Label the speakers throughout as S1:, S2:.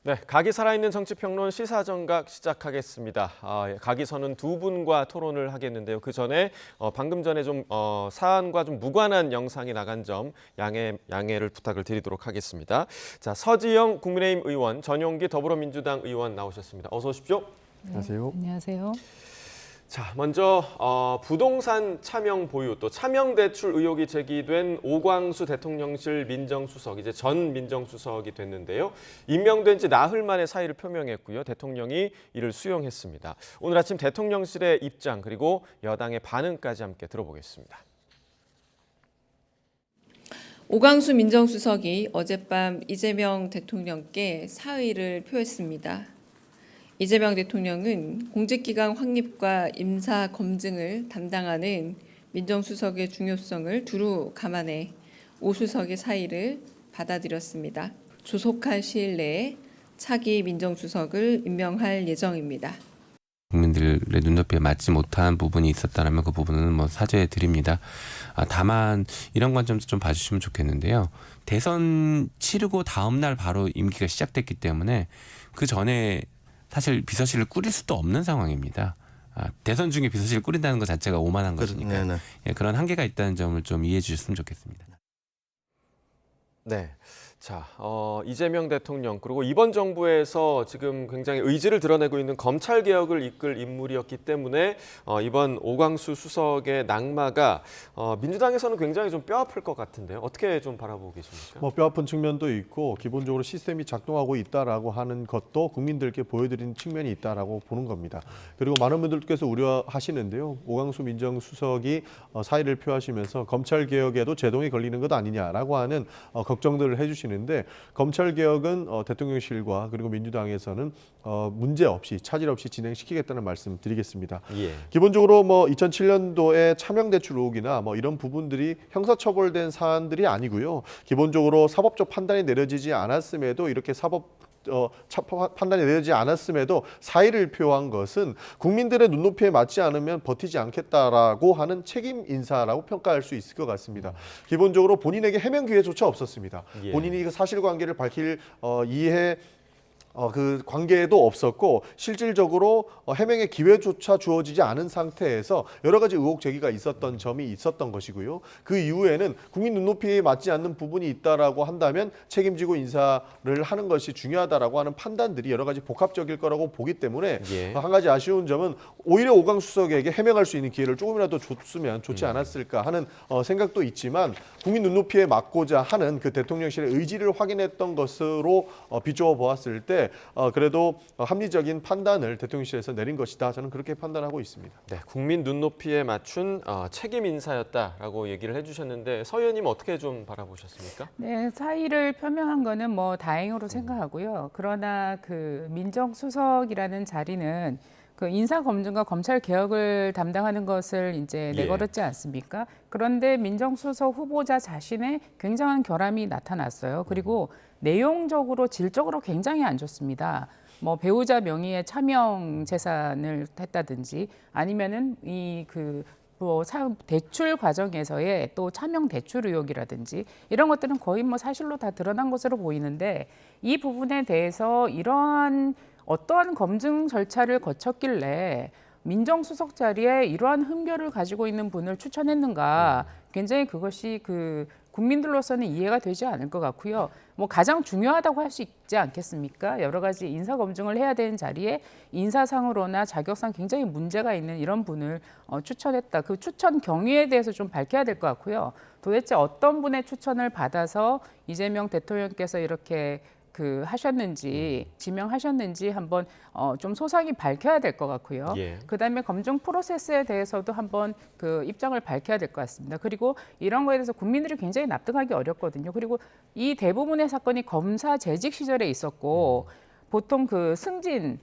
S1: 네, 각이 살아있는 정치평론 시사정각 시작하겠습니다. 각이서는 두 분과 토론을 하겠는데요. 그 전에 방금 전에 좀 사안과 좀 무관한 영상이 나간 점 양해를 부탁을 드리도록 하겠습니다. 자, 서지영 국민의힘 의원, 전용기 더불어민주당 의원 나오셨습니다. 어서 오십시오.
S2: 안녕하세요.
S3: 안녕하세요.
S1: 자, 먼저 부동산 차명 보유 또 차명 대출 의혹이 제기된 오광수 대통령실 민정수석, 이제 전 민정수석이 됐는데요. 임명된 지 나흘 만에 사의를 표명했고요. 대통령이 이를 수용했습니다. 오늘 아침 대통령실의 입장 그리고 여당의 반응까지 함께 들어보겠습니다.
S4: 오광수 민정수석이 어젯밤 이재명 대통령께 사의를 표했습니다. 이재명 대통령은 공직기강 확립과 임사 검증을 담당하는 민정수석의 중요성을 두루 감안해 오 수석의 사의를 받아들였습니다. 조속한 시일 내에 차기 민정수석을 임명할 예정입니다.
S2: 국민들의 눈높이에 맞지 못한 부분이 있었다면 그 부분은 사죄해 드립니다. 다만 이런 관점도 좀 봐주시면 좋겠는데요. 대선 치르고 다음 날 바로 임기가 시작됐기 때문에 그 전에 사실 비서실을 꾸릴 수도 없는 상황입니다. 대선 중에 비서실을 꾸린다는 것 자체가 오만한 것이니까 그런 한계가 있다는 점을 좀 이해해 주셨으면 좋겠습니다.
S1: 네. 자, 이재명 대통령 그리고 이번 정부에서 지금 굉장히 의지를 드러내고 있는 검찰 개혁을 이끌 인물이었기 때문에 이번 오광수 수석의 낙마가 민주당에서는 굉장히 좀 뼈아플 것 같은데요. 어떻게 좀 바라보고 계십니까?
S5: 뼈아픈 측면도 있고 기본적으로 시스템이 작동하고 있다라고 하는 것도 국민들께 보여드리는 측면이 있다라고 보는 겁니다. 그리고 많은 분들께서 우려하시는데요. 오광수 민정수석이 사의를 표하시면서 검찰 개혁에도 제동이 걸리는 것 아니냐라고 하는 걱정들을 해주시는데 검찰 개혁은 대통령실과 그리고 민주당에서는 문제 없이 차질 없이 진행시키겠다는 말씀 드리겠습니다.
S1: 예.
S5: 기본적으로 2007년도에 차명 대출 의혹이나 이런 부분들이 형사처벌된 사안들이 아니고요. 기본적으로 사법적 판단이 내려지지 않았음에도 이렇게 판단이 내려지지 않았음에도 사의를 표한 것은 국민들의 눈높이에 맞지 않으면 버티지 않겠다라고 하는 책임 인사라고 평가할 수 있을 것 같습니다. 기본적으로 본인에게 해명 기회조차 없었습니다.
S1: 예.
S5: 본인이 그 사실관계를 밝힐 그 관계도 없었고 실질적으로 해명의 기회조차 주어지지 않은 상태에서 여러 가지 의혹 제기가 있었던 점이 있었던 것이고요. 그 이후에는 국민 눈높이에 맞지 않는 부분이 있다라고 한다면 책임지고 인사를 하는 것이 중요하다라고 하는 판단들이 여러 가지 복합적일 거라고 보기 때문에
S1: 예.
S5: 한 가지 아쉬운 점은 오히려 오광수 수석에게 해명할 수 있는 기회를 조금이라도 줬으면 좋지 않았을까 하는 생각도 있지만 국민 눈높이에 맞고자 하는 그 대통령실의 의지를 확인했던 것으로 비추어 보았을 때 그래도 합리적인 판단을 대통령실에서 내린 것이다. 저는 그렇게 판단하고 있습니다.
S1: 네, 국민 눈높이에 맞춘 책임 인사였다라고 얘기를 해주셨는데 서 의원님 어떻게 좀 바라보셨습니까?
S3: 네, 사의를 표명한 거는 다행으로 생각하고요. 그러나 그 민정수석이라는 자리는 그 인사검증과 검찰 개혁을 담당하는 것을 이제 내걸었지 않습니까? 그런데 민정수석 후보자 자신의 굉장한 결함이 나타났어요. 그리고 내용적으로 질적으로 굉장히 안 좋습니다. 배우자 명의의 차명 재산을 했다든지 아니면은 대출 과정에서의 또 차명 대출 의혹이라든지 이런 것들은 거의 사실로 다 드러난 것으로 보이는데 이 부분에 대해서 이러한 어떠한 검증 절차를 거쳤길래 민정수석 자리에 이러한 흠결을 가지고 있는 분을 추천했는가, 굉장히 그것이 국민들로서는 이해가 되지 않을 것 같고요. 가장 중요하다고 할 수 있지 않겠습니까? 여러 가지 인사 검증을 해야 되는 자리에 인사상으로나 자격상 굉장히 문제가 있는 이런 분을 추천했다. 그 추천 경위에 대해서 좀 밝혀야 될 것 같고요. 도대체 어떤 분의 추천을 받아서 이재명 대통령께서 이렇게 하셨는지 지명하셨는지 한번 좀 소상히 밝혀야 될 것 같고요.
S1: 예.
S3: 그다음에 검증 프로세스에 대해서도 한번 입장을 밝혀야 될 것 같습니다. 그리고 이런 거에 대해서 국민들이 굉장히 납득하기 어렵거든요. 그리고 이 대부분의 사건이 검사 재직 시절에 있었고 보통 승진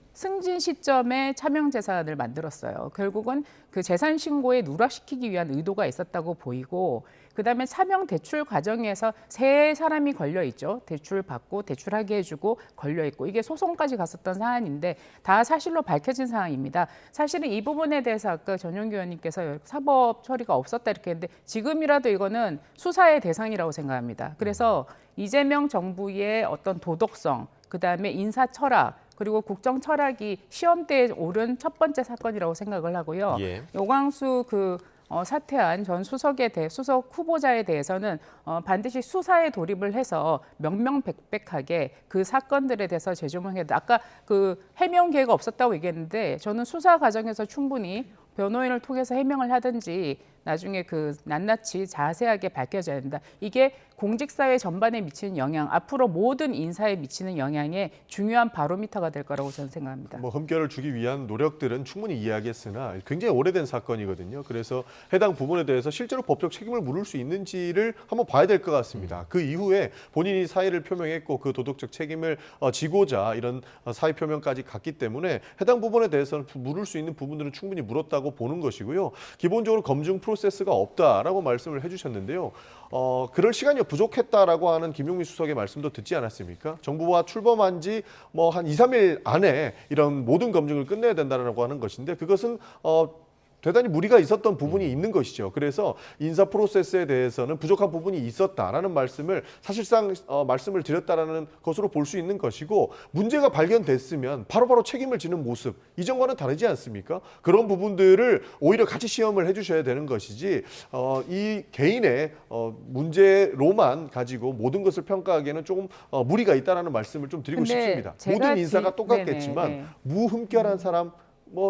S3: 시점에 차명 재산을 만들었어요. 결국은 그 재산 신고에 누락시키기 위한 의도가 있었다고 보이고, 그다음에 차명 대출 과정에서 세 사람이 걸려 있죠. 대출 받고 대출하게 해주고 걸려 있고, 이게 소송까지 갔었던 사안인데 다 사실로 밝혀진 사항입니다. 사실은 이 부분에 대해서 아까 전용기 의원님께서 사법 처리가 없었다 이렇게 했는데 지금이라도 이거는 수사의 대상이라고 생각합니다. 그래서 이재명 정부의 어떤 도덕성, 그다음에 인사 철학, 그리고 국정 철학이 시험대에 오른 첫 번째 사건이라고 생각을 하고요.
S1: 예.
S3: 오광수 사퇴한 전 수석 후보자에 대해서는 반드시 수사에 돌입을 해서 명명백백하게 그 사건들에 대해서 재조명해야 돼. 아까 그 해명 기회가 없었다고 얘기했는데 저는 수사 과정에서 충분히 변호인을 통해서 해명을 하든지 나중에 그 낱낱이 자세하게 밝혀져야 된다. 이게 공직사회 전반에 미치는 영향, 앞으로 모든 인사에 미치는 영향의 중요한 바로미터가 될 거라고 저는 생각합니다.
S5: 뭐 흠결을 주기 위한 노력들은 충분히 이해하겠으나 굉장히 오래된 사건이거든요. 그래서 해당 부분에 대해서 실제로 법적 책임을 물을 수 있는지를 한번 봐야 될 것 같습니다. 그 이후에 본인이 사의를 표명했고 그 도덕적 책임을 지고자 이런 사의 표명까지 갔기 때문에 해당 부분에 대해서는 물을 수 있는 부분들은 충분히 물었다고 보는 것이고요. 기본적으로 검증 프로세스가 없다라고 말씀을 해주셨는데요. 그럴 시간이 부족했다라고 하는 김용민 수석의 말씀도 듣지 않았습니까? 정부가 출범한 지 뭐 한 2, 3일 안에 이런 모든 검증을 끝내야 된다라고 하는 것인데 그것은 대단히 무리가 있었던 부분이 있는 것이죠. 그래서 인사 프로세스에 대해서는 부족한 부분이 있었다라는 말씀을 사실상 말씀을 드렸다라는 것으로 볼 수 있는 것이고 문제가 발견됐으면 바로바로 책임을 지는 모습 이전과는 다르지 않습니까? 그런 부분들을 오히려 같이 시험을 해주셔야 되는 것이지 이 개인의 문제로만 가지고 모든 것을 평가하기에는 조금 무리가 있다라는 말씀을 좀 드리고 싶습니다. 모든 인사가 똑같겠지만
S3: 네네.
S5: 무흠결한 사람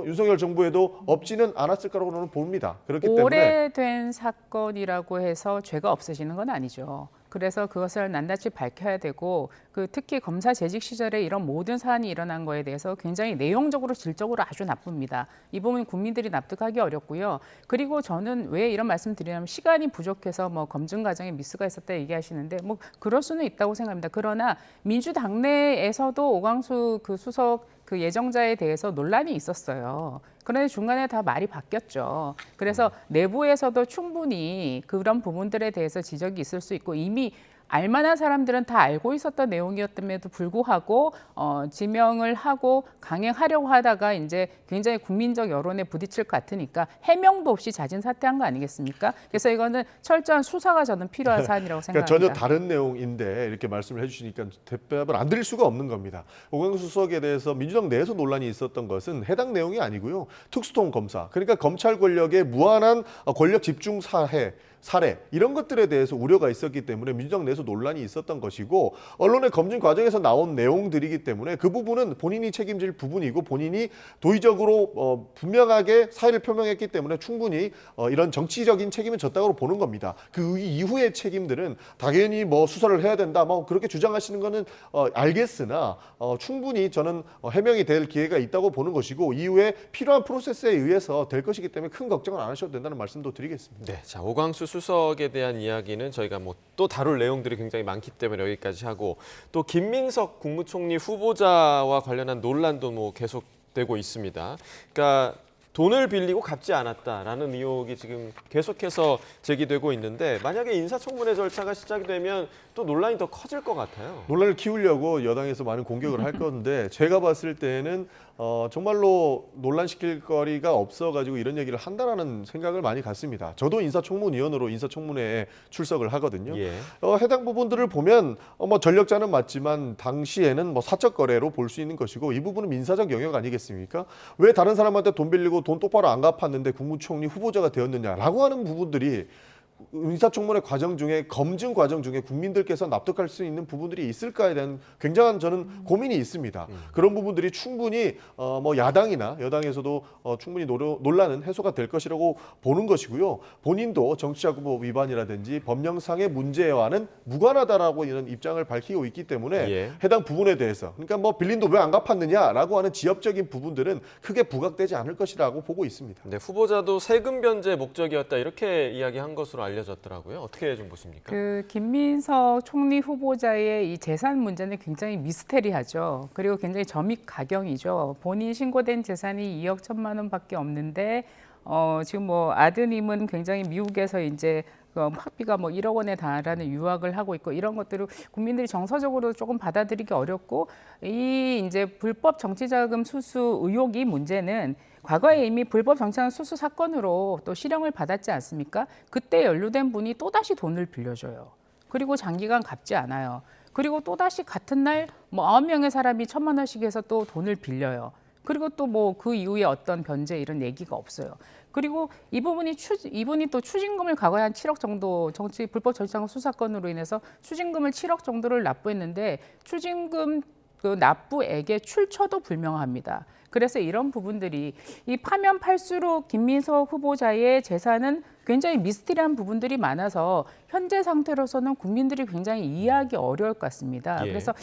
S5: 윤석열 정부에도 없지는 않았을 거라고 저는 봅니다. 그렇기 때문에
S3: 오래된 사건이라고 해서 죄가 없어지는 건 아니죠. 그래서 그것을 낱낱이 밝혀야 되고 특히 검사 재직 시절에 이런 모든 사안이 일어난 거에 대해서 굉장히 내용적으로 질적으로 아주 나쁩니다. 이 부분 국민들이 납득하기 어렵고요. 그리고 저는 왜 이런 말씀 드리냐면 시간이 부족해서 검증 과정에 미스가 있었다 얘기하시는데 그럴 수는 있다고 생각합니다. 그러나 민주당 내에서도 오광수 수석 예정자에 대해서 논란이 있었어요. 그런데 중간에 다 말이 바뀌었죠. 그래서 내부에서도 충분히 그런 부분들에 대해서 지적이 있을 수 있고 이미 알만한 사람들은 다 알고 있었던 내용이었음에도 불구하고 지명을 하고 강행하려고 하다가 이제 굉장히 국민적 여론에 부딪힐 것 같으니까 해명도 없이 자진 사퇴한 거 아니겠습니까? 그래서 이거는 철저한 수사가 저는 필요한 사안이라고
S5: 그러니까
S3: 생각합니다.
S5: 전혀 다른 내용인데 이렇게 말씀을 해주시니까 대답을 안 드릴 수가 없는 겁니다. 오광수 수석에 대해서 민주당 내에서 논란이 있었던 것은 해당 내용이 아니고요. 특수통 검사, 그러니까 검찰 권력의 무한한 권력 집중 사례 이런 것들에 대해서 우려가 있었기 때문에 민주당 내에서 논란이 있었던 것이고 언론의 검증 과정에서 나온 내용들이기 때문에 그 부분은 본인이 책임질 부분이고 본인이 도의적으로 분명하게 사의를 표명했기 때문에 충분히 이런 정치적인 책임은 졌다고 보는 겁니다. 그 이후의 책임들은 당연히 수사를 해야 된다 그렇게 주장하시는 거는 알겠으나 충분히 저는 해명이 될 기회가 있다고 보는 것이고 이후에 필요한 프로세스에 의해서 될 것이기 때문에 큰 걱정을 안 하셔도 된다는 말씀도 드리겠습니다.
S1: 네, 자 오광수 수석에 대한 이야기는 저희가 또 다룰 내용들이 굉장히 많기 때문에 여기까지 하고 또 김민석 국무총리 후보자와 관련한 논란도 계속되고 있습니다. 그러니까 돈을 빌리고 갚지 않았다라는 의혹이 지금 계속해서 제기되고 있는데 만약에 인사청문회 절차가 시작되면 또 논란이 더 커질 것 같아요.
S5: 논란을 키우려고 여당에서 많은 공격을 할 건데 제가 봤을 때는 정말로 논란시킬 거리가 없어가지고 이런 얘기를 한다라는 생각을 많이 갖습니다. 저도 인사청문위원으로 인사청문회에 출석을 하거든요.
S1: 예.
S5: 해당 부분들을 보면 전력자는 맞지만 당시에는 사적 거래로 볼 수 있는 것이고 이 부분은 민사적 영역 아니겠습니까? 왜 다른 사람한테 돈 빌리고 돈 똑바로 안 갚았는데 국무총리 후보자가 되었느냐라고 하는 부분들이 인사청문회 과정 중에 검증 과정 중에 국민들께서 납득할 수 있는 부분들이 있을까에 대한 굉장한 저는 고민이 있습니다. 그런 부분들이 충분히 야당이나 여당에서도 충분히 논란은 해소가 될 것이라고 보는 것이고요. 본인도 정치자금법 위반이라든지 법령상의 문제와는 무관하다라고 이런 입장을 밝히고 있기 때문에
S1: 예.
S5: 해당 부분에 대해서 그러니까 빌린 돈 왜 안 갚았느냐라고 하는 지엽적인 부분들은 크게 부각되지 않을 것이라고 보고 있습니다.
S1: 네, 후보자도 세금 변제 목적이었다 이렇게 이야기한 것으로 알려졌더라고요. 어떻게 좀 보십니까?
S3: 김민석 총리 후보자의 이 재산 문제는 굉장히 미스테리하죠. 그리고 굉장히 점입가경이죠. 본인 신고된 재산이 2억 1천만 원밖에 없는데 지금 아드님은 굉장히 미국에서 이제 학비가 1억 원에 달하는 유학을 하고 있고 이런 것들을 국민들이 정서적으로 조금 받아들이기 어렵고 이 이제 불법 정치자금 수수 의혹이 문제는 과거에 이미 불법 정치자금 수수 사건으로 또 실형을 받았지 않습니까? 그때 연루된 분이 또다시 돈을 빌려줘요. 그리고 장기간 갚지 않아요. 그리고 또다시 같은 날 뭐 9명의 사람이 1,000만 원씩 해서 또 돈을 빌려요. 그리고 또 뭐 그 이후에 어떤 변제 이런 얘기가 없어요. 그리고 이분이 또 추징금을 과거에 한 7억 정도 불법 정치자금 수사건으로 인해서 추징금을 7억 정도를 납부했는데 추징금 그 납부액의 출처도 불명합니다. 그래서 이런 부분들이 이 파면 팔수록 김민석 후보자의 재산은 굉장히 미스테리한 부분들이 많아서 현재 상태로서는 국민들이 굉장히 이해하기 어려울 것 같습니다.
S1: 예.
S3: 그래서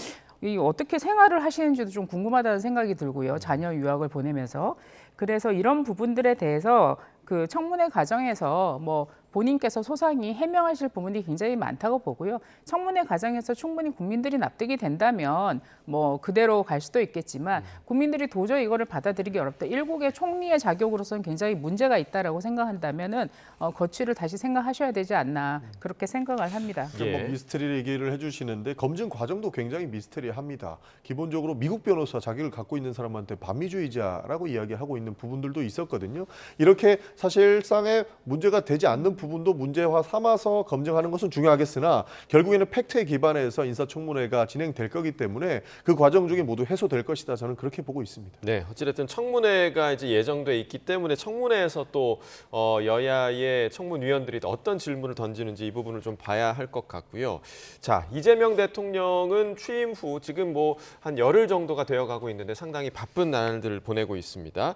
S3: 이 어떻게 생활을 하시는지도 좀 궁금하다는 생각이 들고요. 자녀 유학을 보내면서. 그래서 이런 부분들에 대해서 그 청문회 과정에서 뭐 본인께서 소상히 해명하실 부분이 굉장히 많다고 보고요. 청문회 과정에서 충분히 국민들이 납득이 된다면 뭐 그대로 갈 수도 있겠지만 국민들이 도저히 이거를 받아들이기 어렵다. 일국의 총리의 자격으로서는 굉장히 문제가 있다라고 생각한다면은 거취를 다시 생각하셔야 되지 않나 그렇게 생각을 합니다.
S1: 예.
S5: 뭐 미스터리 얘기를 해주시는데 검증 과정도 굉장히 미스터리합니다. 기본적으로 미국 변호사 자격을 갖고 있는 사람한테 반미주의자라고 이야기하고 있는 부분들도 있었거든요. 이렇게 사실상의 문제가 되지 않는 부분도 문제화 삼아서 검증하는 것은 중요하겠으나 결국에는 팩트에 기반해서 인사청문회가 진행될 거기 때문에 그 과정 중에 모두 해소될 것이다. 저는 그렇게 보고 있습니다.
S1: 네, 어찌됐든 청문회가 이제 예정돼 있기 때문에 청문회에서 또 여야의 청문위원들이 어떤 질문을 던지는지 이 부분을 좀 봐야 할 것 같고요. 자, 이재명 대통령은 취임 후 지금 뭐 한 열흘 정도가 되어가고 있는데 상당히 바쁜 날들을 보내고 있습니다.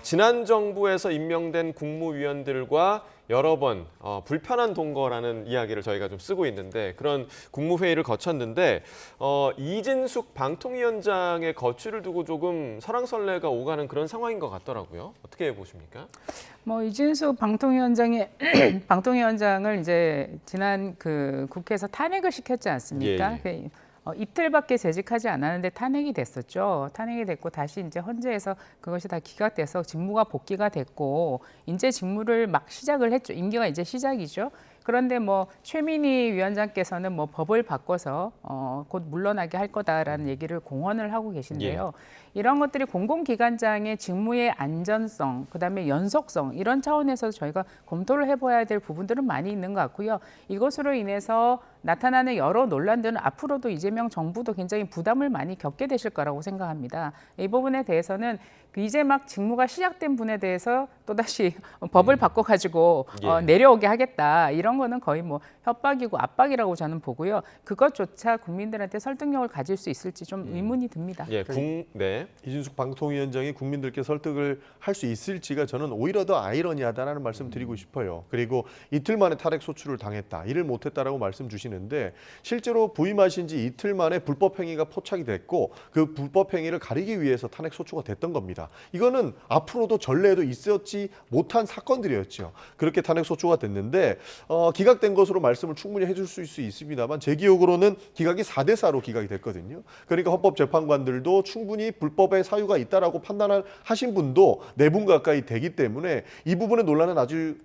S1: 지난 정부에서 임명된 국무위원들과 여러 번 불편한 동거라는 이야기를 저희가 좀 쓰고 있는데 그런 국무회의를 거쳤는데 이진숙 방통위원장의 거취를 두고 조금 설왕설래가 오가는 그런 상황인 것 같더라고요. 어떻게 보십니까?
S3: 뭐 이진숙 방통위원장을 이제 지난 그 국회에서 탄핵을 시켰지 않습니까?
S1: 예.
S3: 이틀밖에 재직하지 않았는데 탄핵이 됐었죠. 탄핵이 됐고 다시 이제 헌재에서 그것이 다 기각돼서 직무가 복귀가 됐고 이제 직무를 막 시작을 했죠. 임기가 이제 시작이죠. 그런데 뭐 최민희 위원장께서는 뭐 법을 바꿔서 곧 물러나게 할 거다라는 얘기를 공언을 하고 계신데요. 이런 것들이 공공기관장의 직무의 안전성, 그다음에 연속성 이런 차원에서 저희가 검토를 해봐야 될 부분들은 많이 있는 것 같고요. 이것으로 인해서 나타나는 여러 논란들은 앞으로도 이재명 정부도 굉장히 부담을 많이 겪게 되실 거라고 생각합니다. 이 부분에 대해서는 이제 막 직무가 시작된 분에 대해서 또다시 법을 바꿔가지고 내려오게 하겠다. 이런 거는 거의 뭐 협박이고 압박이라고 저는 보고요. 그것조차 국민들한테 설득력을 가질 수 있을지 좀 의문이 듭니다.
S1: 예, 네.
S5: 이준숙 방통위원장이 국민들께 설득을 할 수 있을지가 저는 오히려 더 아이러니하다는 말씀 드리고 싶어요. 그리고 이틀 만에 탄핵 소추를 당했다. 일을 못했다라고 말씀 주시는데 실제로 부임하신 지 이틀 만에 불법 행위가 포착이 됐고 그 불법 행위를 가리기 위해서 탄핵 소추가 됐던 겁니다. 이거는 앞으로도 전례에도 있었지 못한 사건들이었죠. 그렇게 탄핵 소추가 됐는데 기각된 것으로 말씀을 충분히 해줄 수 있습니다만 제 기억으로는 기각이 4대4로 기각이 됐거든요. 그러니까 헌법재판관들도 충분히 불법의 사유가 있다라고 판단하신 분도 4분 가까이 되기 때문에 이 부분의 논란은 아주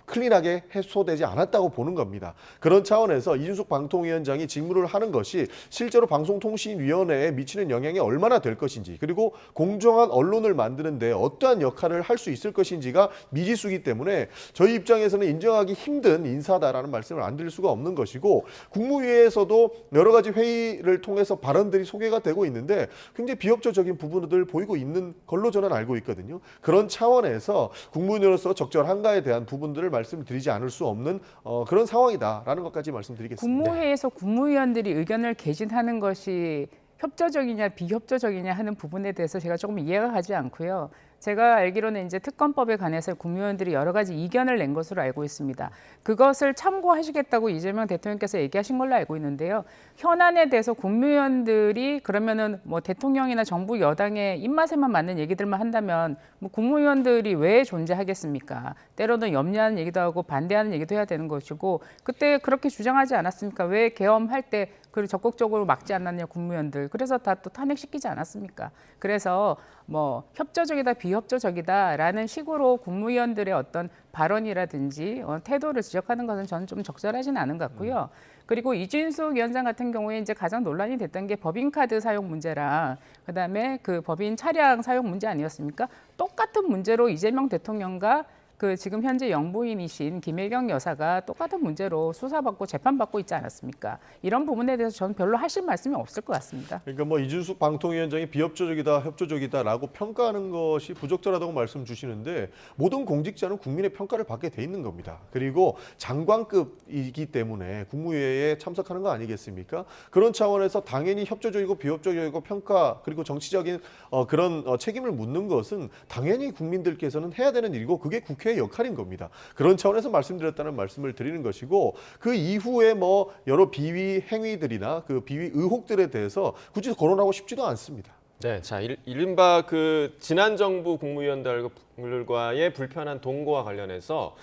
S5: 클린하게 해소되지 않았다고 보는 겁니다. 그런 차원에서 이준숙 방통위원장이 직무를 하는 것이 실제로 방송통신위원회에 미치는 영향이 얼마나 될 것인지 그리고 공정한 언론을 만드는 데 어떠한 역할을 할 수 있을 것인지가 미지수이기 때문에 저희 입장에서는 인정하기 힘든 인사다라는 말씀을 안 드릴 수가 없는 것이고 국무위에서도 여러 가지 회의를 통해서 발언들이 소개가 되고 있는데 굉장히 비협조적인 부분들 보이고 있는 걸로 저는 알고 있거든요. 그런 차원에서 국무위원으로서 적절한가에 대한 부분들을 말씀드리지 않을 수 없는 그런 상황이다라는 것까지 말씀드리겠습니다.
S3: 국무회에서 국무위원들이 의견을 개진하는 것이 협조적이냐 비협조적이냐 하는 부분에 대해서 제가 조금 이해가 가지 않고요. 제가 알기로는 이제 특검법에 관해서 국무위원들이 여러 가지 이견을 낸 것으로 알고 있습니다. 그것을 참고하시겠다고 이재명 대통령께서 얘기하신 걸로 알고 있는데요. 현안에 대해서 국무위원들이 그러면은 뭐 대통령이나 정부 여당의 입맛에만 맞는 얘기들만 한다면 뭐 국무위원들이 왜 존재하겠습니까? 때로는 염려하는 얘기도 하고 반대하는 얘기도 해야 되는 것이고 그때 그렇게 주장하지 않았습니까? 왜 계엄할 때 그리고 적극적으로 막지 않았냐 국무위원들. 그래서 다 또 탄핵시키지 않았습니까? 그래서 뭐 협조적이다 비협조적이다라는 식으로 국무위원들의 어떤 발언이라든지 태도를 지적하는 것은 저는 좀 적절하지는 않은 것 같고요. 그리고 이진숙 위원장 같은 경우에 이제 가장 논란이 됐던 게 법인카드 사용 문제랑 그다음에 그 법인 차량 사용 문제 아니었습니까? 똑같은 문제로 이재명 대통령과 그 지금 현재 영부인이신 김혜경 여사가 똑같은 문제로 수사받고 재판받고 있지 않았습니까? 이런 부분에 대해서 저는 별로 하실 말씀이 없을 것 같습니다.
S5: 그러니까 뭐 이준숙 방통위원장이 비협조적이다, 협조적이다라고 평가하는 것이 부적절하다고 말씀 주시는데 모든 공직자는 국민의 평가를 받게 돼 있는 겁니다. 그리고 장관급이기 때문에 국무회의에 참석하는 거 아니겠습니까? 그런 차원에서 당연히 협조적이고 비협조적이고 평가 그리고 정치적인 그런 책임을 묻는 것은 당연히 국민들께서는 해야 되는 일이고 그게 국회의 역할인 겁니다. 그런 차원에서 말씀드렸다는 말씀을 드리는 것이고 그 이후에 뭐 여러 비위 행위들이나 그 비위 의혹들에 대해서 굳이 거론하고 싶지도 않습니다.
S1: 네, 자 이른바 그 지난 정부 국무위원들과의 불편한 동거와 관련해서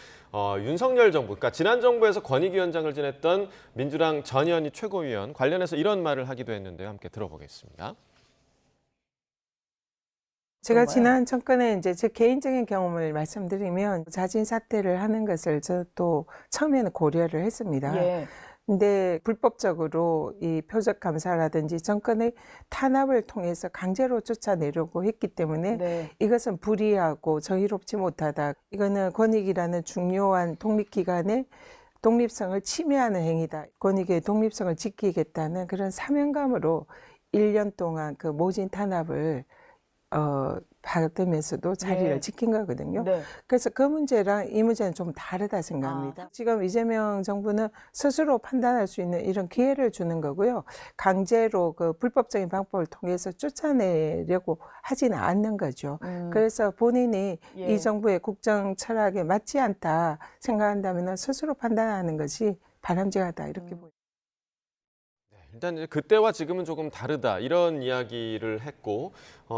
S1: 윤석열 정부, 그러니까 지난 정부에서 권익위원장을 지냈던 민주당 전현희 최고위원 관련해서 이런 말을 하기도 했는데요. 함께 들어보겠습니다.
S6: 제가 지난 정권에 이제 제 개인적인 경험을 말씀드리면 자진 사퇴를 하는 것을 저도 처음에는 고려를 했습니다.
S3: 예.
S6: 근데 불법적으로 이 표적 감사라든지 정권의 탄압을 통해서 강제로 쫓아내려고 했기 때문에
S3: 네.
S6: 이것은 불의하고 정의롭지 못하다. 이거는 권익이라는 중요한 독립기관의 독립성을 침해하는 행위다. 권익의 독립성을 지키겠다는 그런 사명감으로 1년 동안 그 모진 탄압을 받으면서도 자리를
S3: 네.
S6: 지킨 거거든요.
S3: 네.
S6: 그래서 그 문제랑 이 문제는 좀 다르다 생각합니다. 지금 이재명 정부는 스스로 판단할 수 있는 이런 기회를 주는 거고요. 강제로 그 불법적인 방법을 통해서 쫓아내려고 하지는 않는 거죠. 그래서 본인이
S3: 예.
S6: 이 정부의 국정 철학에 맞지 않다 생각한다면 스스로 판단하는 것이 바람직하다 이렇게 보입니다.
S1: 일단 이제 그때와 지금은 조금 다르다 이런 이야기를 했고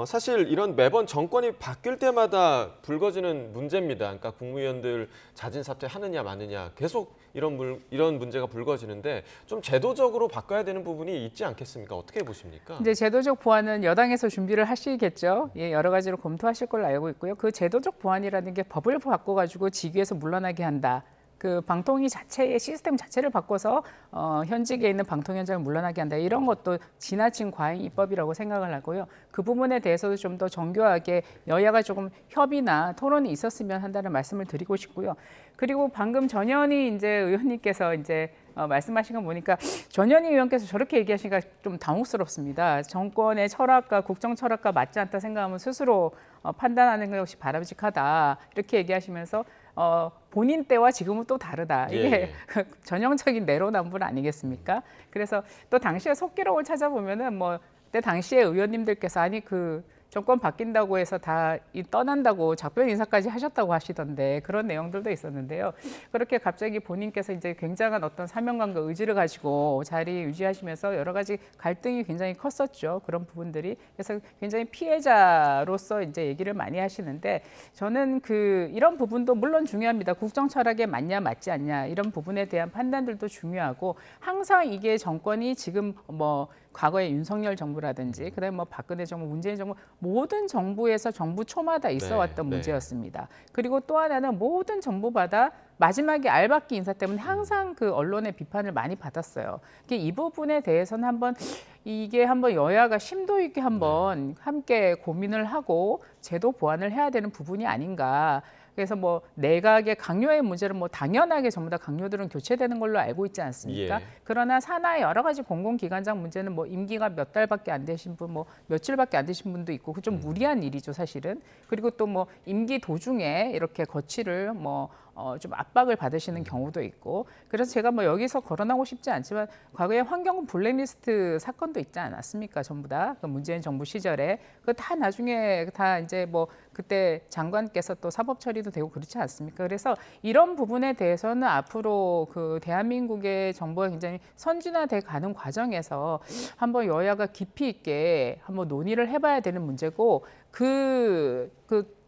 S1: 사실 이런 매번 정권이 바뀔 때마다 불거지는 문제입니다. 그러니까 국무위원들 자진 사퇴하느냐 마느냐 계속 이런 문제가 불거지는데 좀 제도적으로 바꿔야 되는 부분이 있지 않겠습니까? 어떻게 보십니까?
S3: 이제 제도적 보완은 여당에서 준비를 하시겠죠. 예, 여러 가지로 검토하실 걸로 알고 있고요. 그 제도적 보완이라는 게 법을 바꿔가지고 직위에서 물러나게 한다. 그 방통위 자체의 시스템 자체를 바꿔서 현직에 있는 방통위원장을 물러나게 한다. 이런 것도 지나친 과잉 입법이라고 생각을 하고요. 그 부분에 대해서도 좀 더 정교하게 여야가 조금 협의나 토론이 있었으면 한다는 말씀을 드리고 싶고요. 그리고 방금 전현희 이제 의원님께서 이제 말씀하신 거 보니까 전현희 의원께서 저렇게 얘기하시니까 좀 당혹스럽습니다. 정권의 철학과 국정 철학과 맞지 않다 생각하면 스스로 판단하는 것이 바람직하다 이렇게 얘기하시면서 본인 때와 지금은 또 다르다. 이게
S1: 예.
S3: 전형적인 내로남불 아니겠습니까? 그래서 또 당시의 속기록을 찾아보면은 뭐 그때 당시에 의원님들께서 아니 그 정권 바뀐다고 해서 다 떠난다고 작별 인사까지 하셨다고 하시던데 그런 내용들도 있었는데요. 그렇게 갑자기 본인께서 이제 굉장한 어떤 사명감과 의지를 가지고 자리 유지하시면서 여러 가지 갈등이 굉장히 컸었죠. 그런 부분들이. 그래서 굉장히 피해자로서 이제 얘기를 많이 하시는데 저는 이런 부분도 물론 중요합니다. 국정 철학에 맞냐 맞지 않냐 이런 부분에 대한 판단들도 중요하고 항상 이게 정권이 지금 뭐 과거에 윤석열 정부라든지 그다음에 뭐 박근혜 정부, 문재인 정부 모든 정부에서 정부 초마다 있어왔던
S1: 네.
S3: 문제였습니다. 그리고 또 하나는 모든 정부마다 마지막에 알박기 인사 때문에 항상 그 언론의 비판을 많이 받았어요. 이 부분에 대해서는 한번 여야가 심도 있게 한번 함께 고민을 하고 제도 보완을 해야 되는 부분이 아닌가. 그래서 뭐 내각의 강요의 문제는 뭐 당연하게 전부 다 강요들은 교체되는 걸로 알고 있지 않습니까?
S1: 예.
S3: 그러나 산하의 여러 가지 공공기관장 문제는 뭐 임기가 몇 달밖에 안 되신 분, 뭐 며칠밖에 안 되신 분도 있고 그 좀 무리한 일이죠 사실은. 그리고 또 뭐 임기 도중에 이렇게 거취를 좀 압박을 받으시는 경우도 있고 그래서 제가 뭐 여기서 거론하고 싶지 않지만 과거에 환경부 블랙리스트 사건도 있지 않았습니까? 전부 다 그 문재인 정부 시절에 그 다 나중에 다 이제 뭐 그때 장관께서 또 사법 처리도 되고 그렇지 않습니까? 그래서 이런 부분에 대해서는 앞으로 그 대한민국의 정부가 굉장히 선진화돼 가는 과정에서 한번 여야가 깊이 있게 한번 논의를 해봐야 되는 문제고 그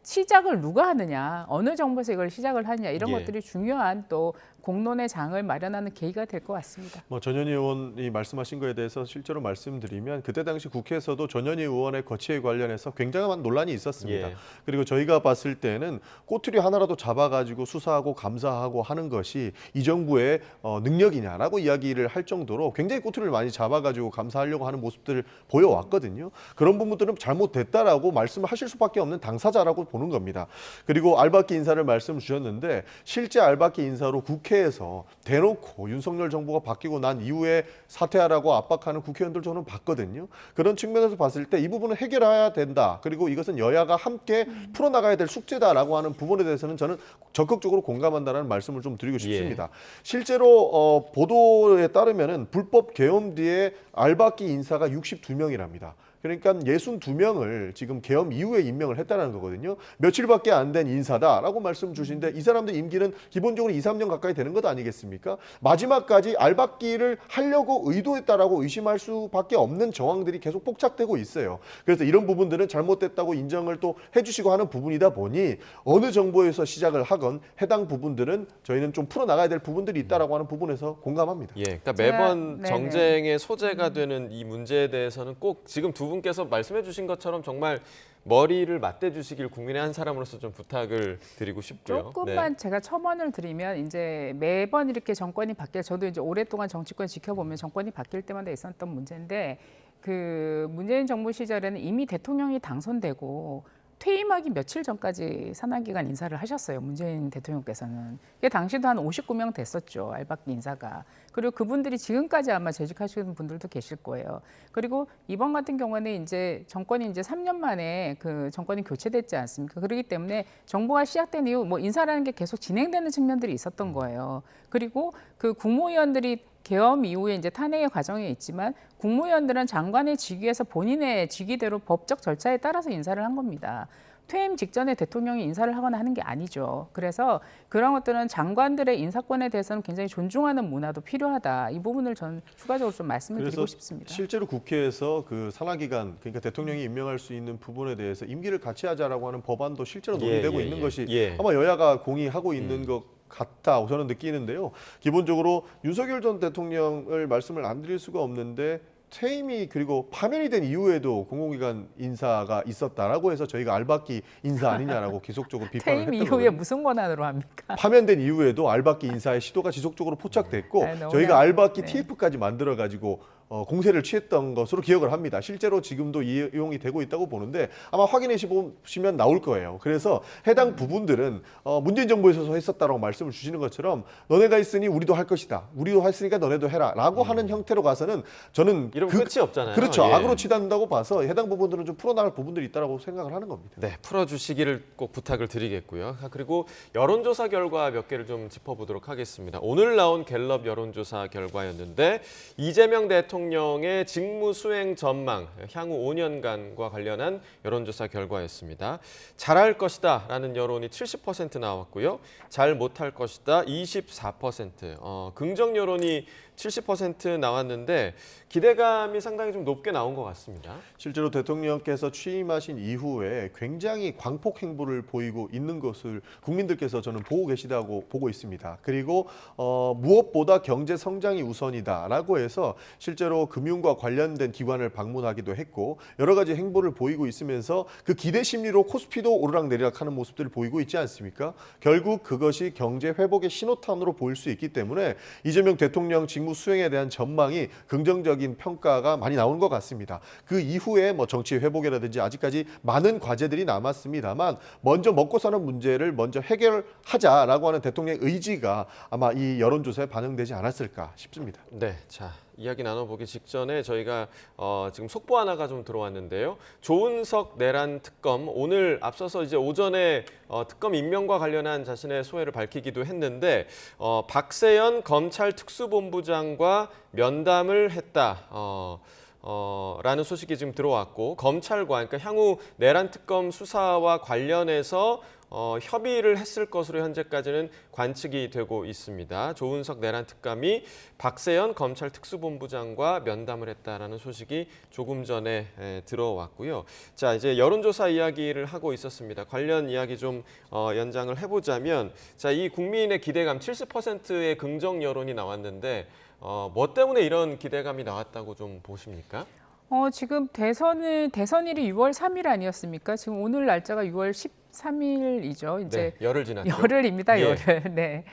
S3: 시작을 누가 하느냐, 어느 정부에서 이걸 시작을 하느냐 이런
S1: 예.
S3: 것들이 중요한 또 공론의 장을 마련하는 계기가 될 것 같습니다.
S5: 뭐 전현희 의원이 말씀하신 거에 대해서 실제로 말씀드리면 그때 당시 국회에서도 전현희 의원의 거취에 관련해서 굉장한 논란이 있었습니다.
S1: 예.
S5: 그리고 저희가 봤을 때는 꼬투리 하나라도 잡아가지고 수사하고 감사하고 하는 것이 이 정부의 능력이냐라고 이야기를 할 정도로 굉장히 꼬투리를 많이 잡아가지고 감사하려고 하는 모습들을 보여왔거든요. 그런 부분들은 잘못됐다라고 말씀을 하실 수밖에 없는 당사자라고 보는 겁니다. 그리고 알박기 인사를 말씀 주셨는데 실제 알박기 인사로 국회에서 대놓고 윤석열 정부가 바뀌고 난 이후에 사퇴하라고 압박하는 국회의원들 저는 봤거든요. 그런 측면에서 봤을 때 이 부분은 해결해야 된다. 그리고 이것은 여야가 함께 풀어나가야 될 숙제다라고 하는 부분에 대해서는 저는 적극적으로 공감한다는 말씀을 좀 드리고 싶습니다. 실제로 보도에 따르면은 불법 계엄 뒤에 알박기 인사가 62명이랍니다. 그러니까 62명을 지금 계엄 이후에 임명을 했다는 거거든요. 며칠밖에 안 된 인사다라고 말씀 주시는데 이 사람들 임기는 기본적으로 2, 3년 가까이 되는 것 아니겠습니까? 마지막까지 알박기를 하려고 의도했다라고 의심할 수밖에 없는 정황들이 계속 포착되고 있어요. 그래서 이런 부분들은 잘못됐다고 인정을 또 해주시고 하는 부분이다 보니 어느 정부에서 시작을 하건 해당 부분들은 저희는 좀 풀어나가야 될 부분들이 있다라고 하는 부분에서 공감합니다.
S1: 예, 그러니까 매번
S3: 네네.
S1: 정쟁의 소재가 되는 이 문제에 대해서는 꼭 지금 두 분께서 말씀해 주신 것처럼 정말 머리를 맞대 주시길 국민의 한 사람으로서 좀 부탁을 드리고 싶고요.
S3: 조금만 제가 첨언을 드리면 이제 매번 이렇게 정권이 바뀌어 저도 이제 오랫동안 정치권 지켜보면 정권이 바뀔 때마다 있었던 문제인데 그 문재인 정부 시절에는 이미 대통령이 당선되고 퇴임하기 며칠 전까지 산하기관 인사를 하셨어요. 문재인 대통령께서는. 그게 당시도 한 59명 됐었죠. 알박기 인사가. 그리고 그분들이 지금까지 아마 재직하시는 분들도 계실 거예요. 그리고 이번 같은 경우는 이제 정권이 이제 3년 만에 그 정권이 교체됐지 않습니까? 그렇기 때문에 정부가 시작된 이후 뭐 인사라는 게 계속 진행되는 측면들이 있었던 거예요. 그리고 그 국무위원들이 계엄 이후에 이제 탄핵의 과정에 있지만 국무위원들은 장관의 직위에서 본인의 직위대로 법적 절차에 따라서 인사를 한 겁니다. 퇴임 직전에 대통령이 인사를 하거나 하는 게 아니죠. 그래서 그런 것들은 장관들의 인사권에 대해서는 굉장히 존중하는 문화도 필요하다. 이 부분을 저는 추가적으로 좀 말씀을 드리고 싶습니다.
S5: 실제로 국회에서 그 산하기관 그러니까 대통령이 임명할 수 있는 부분에 대해서 임기를 같이 하자라고 하는 법안도 실제로 논의되고 있는 것이 아마 여야가 공의하고 있는 것 같다 저는 느끼는데요. 기본적으로 윤석열 전 대통령을 말씀을 안 드릴 수가 없는데 퇴임이 그리고 파면이 된 이후에도 공공기관 인사가 있었다라고 해서 저희가 알박기 인사 아니냐라고 계속적으로 비판을
S3: 퇴임
S5: 했던
S3: 이후에
S5: 거거든요.
S3: 무슨 권한으로 합니까?
S5: 파면된 이후에도 알박기 인사의 시도가 지속적으로 포착됐고
S3: 네, 너무
S5: 저희가 알박기
S3: 네.
S5: TF까지 만들어가지고 공세를 취했던 것으로 기억을 합니다. 실제로 지금도 이용이 되고 있다고 보는데 아마 확인해 보시면 나올 거예요. 그래서 해당 부분들은 문재인 정부에서 했었다라고 말씀을 주시는 것처럼 너네가 있으니 우리도 할 것이다. 우리도 했으니까 너네도 해라. 라고 하는 형태로 가서는 저는
S1: 이러면 끝이 없잖아요.
S5: 그렇죠.
S1: 예.
S5: 악으로 치닫는다고 봐서 해당 부분들은 좀 풀어나갈 부분들이 있다고 생각을 하는 겁니다.
S1: 네, 풀어주시기를 꼭 부탁을 드리겠고요. 그리고 여론조사 결과 몇 개를 좀 짚어보도록 하겠습니다. 오늘 나온 갤럽 여론조사 결과였는데 이재명 대통령의 직무 수행 전망, 향후 5년간과 관련한 여론조사 결과였습니다. 잘할 것이다 라는 여론이 70% 나왔고요. 잘 못할 것이다 24%, 긍정 여론이 70% 나왔는데 기대감이 상당히 좀 높게 나온 것 같습니다.
S5: 실제로 대통령께서 취임하신 이후에 굉장히 광폭 행보를 보이고 있는 것을 국민들께서 저는 보고 계시다고 보고 있습니다. 그리고 무엇보다 경제 성장이 우선이다라고 해서 실제로 금융과 관련된 기관을 방문하기도 했고 여러 가지 행보를 보이고 있으면서 그 기대 심리로 코스피도 오르락내리락하는 모습들을 보이고 있지 않습니까? 결국 그것이 경제 회복의 신호탄으로 보일 수 있기 때문에 이재명 대통령 직무 수행에 대한 전망이 긍정적인 평가가 많이 나오는 것 같습니다. 그 이후에 뭐 정치 회복이라든지 아직까지 많은 과제들이 남았습니다만 먼저 먹고 사는 문제를 먼저 해결하자라고 하는 대통령의 의지가 아마 이 여론조사에 반영되지 않았을까 싶습니다.
S1: 네, 자 이야기 나눠보기 직전에 저희가 지금 속보 하나가 좀 들어왔는데요. 조은석 내란 특검 오늘 앞서서 이제 오전에 특검 임명과 관련한 자신의 소회를 밝히기도 했는데 박세현 검찰 특수본부장과 면담을 했다. 라는 소식이 지금 들어왔고 검찰과 그러니까 향후 내란 특검 수사와 관련해서 협의를 했을 것으로 현재까지는 관측이 되고 있습니다. 조은석 내란 특감이 박세현 검찰 특수본부장과 면담을 했다라는 소식이 조금 전에 들어왔고요. 자, 이제 여론조사 이야기를 하고 있었습니다. 관련 이야기 좀 연장을 해보자면, 자, 이 국민의 기대감 70%의 긍정 여론이 나왔는데 뭐 때문에 이런 기대감이 나왔다고 좀 보십니까?
S3: 지금 대선일이 6월 3일 아니었습니까? 지금 오늘 날짜가 6월 13일이죠. 이제
S1: 네, 열흘 지났죠.
S3: 열흘입니다.
S1: 예.
S3: 열흘. 네.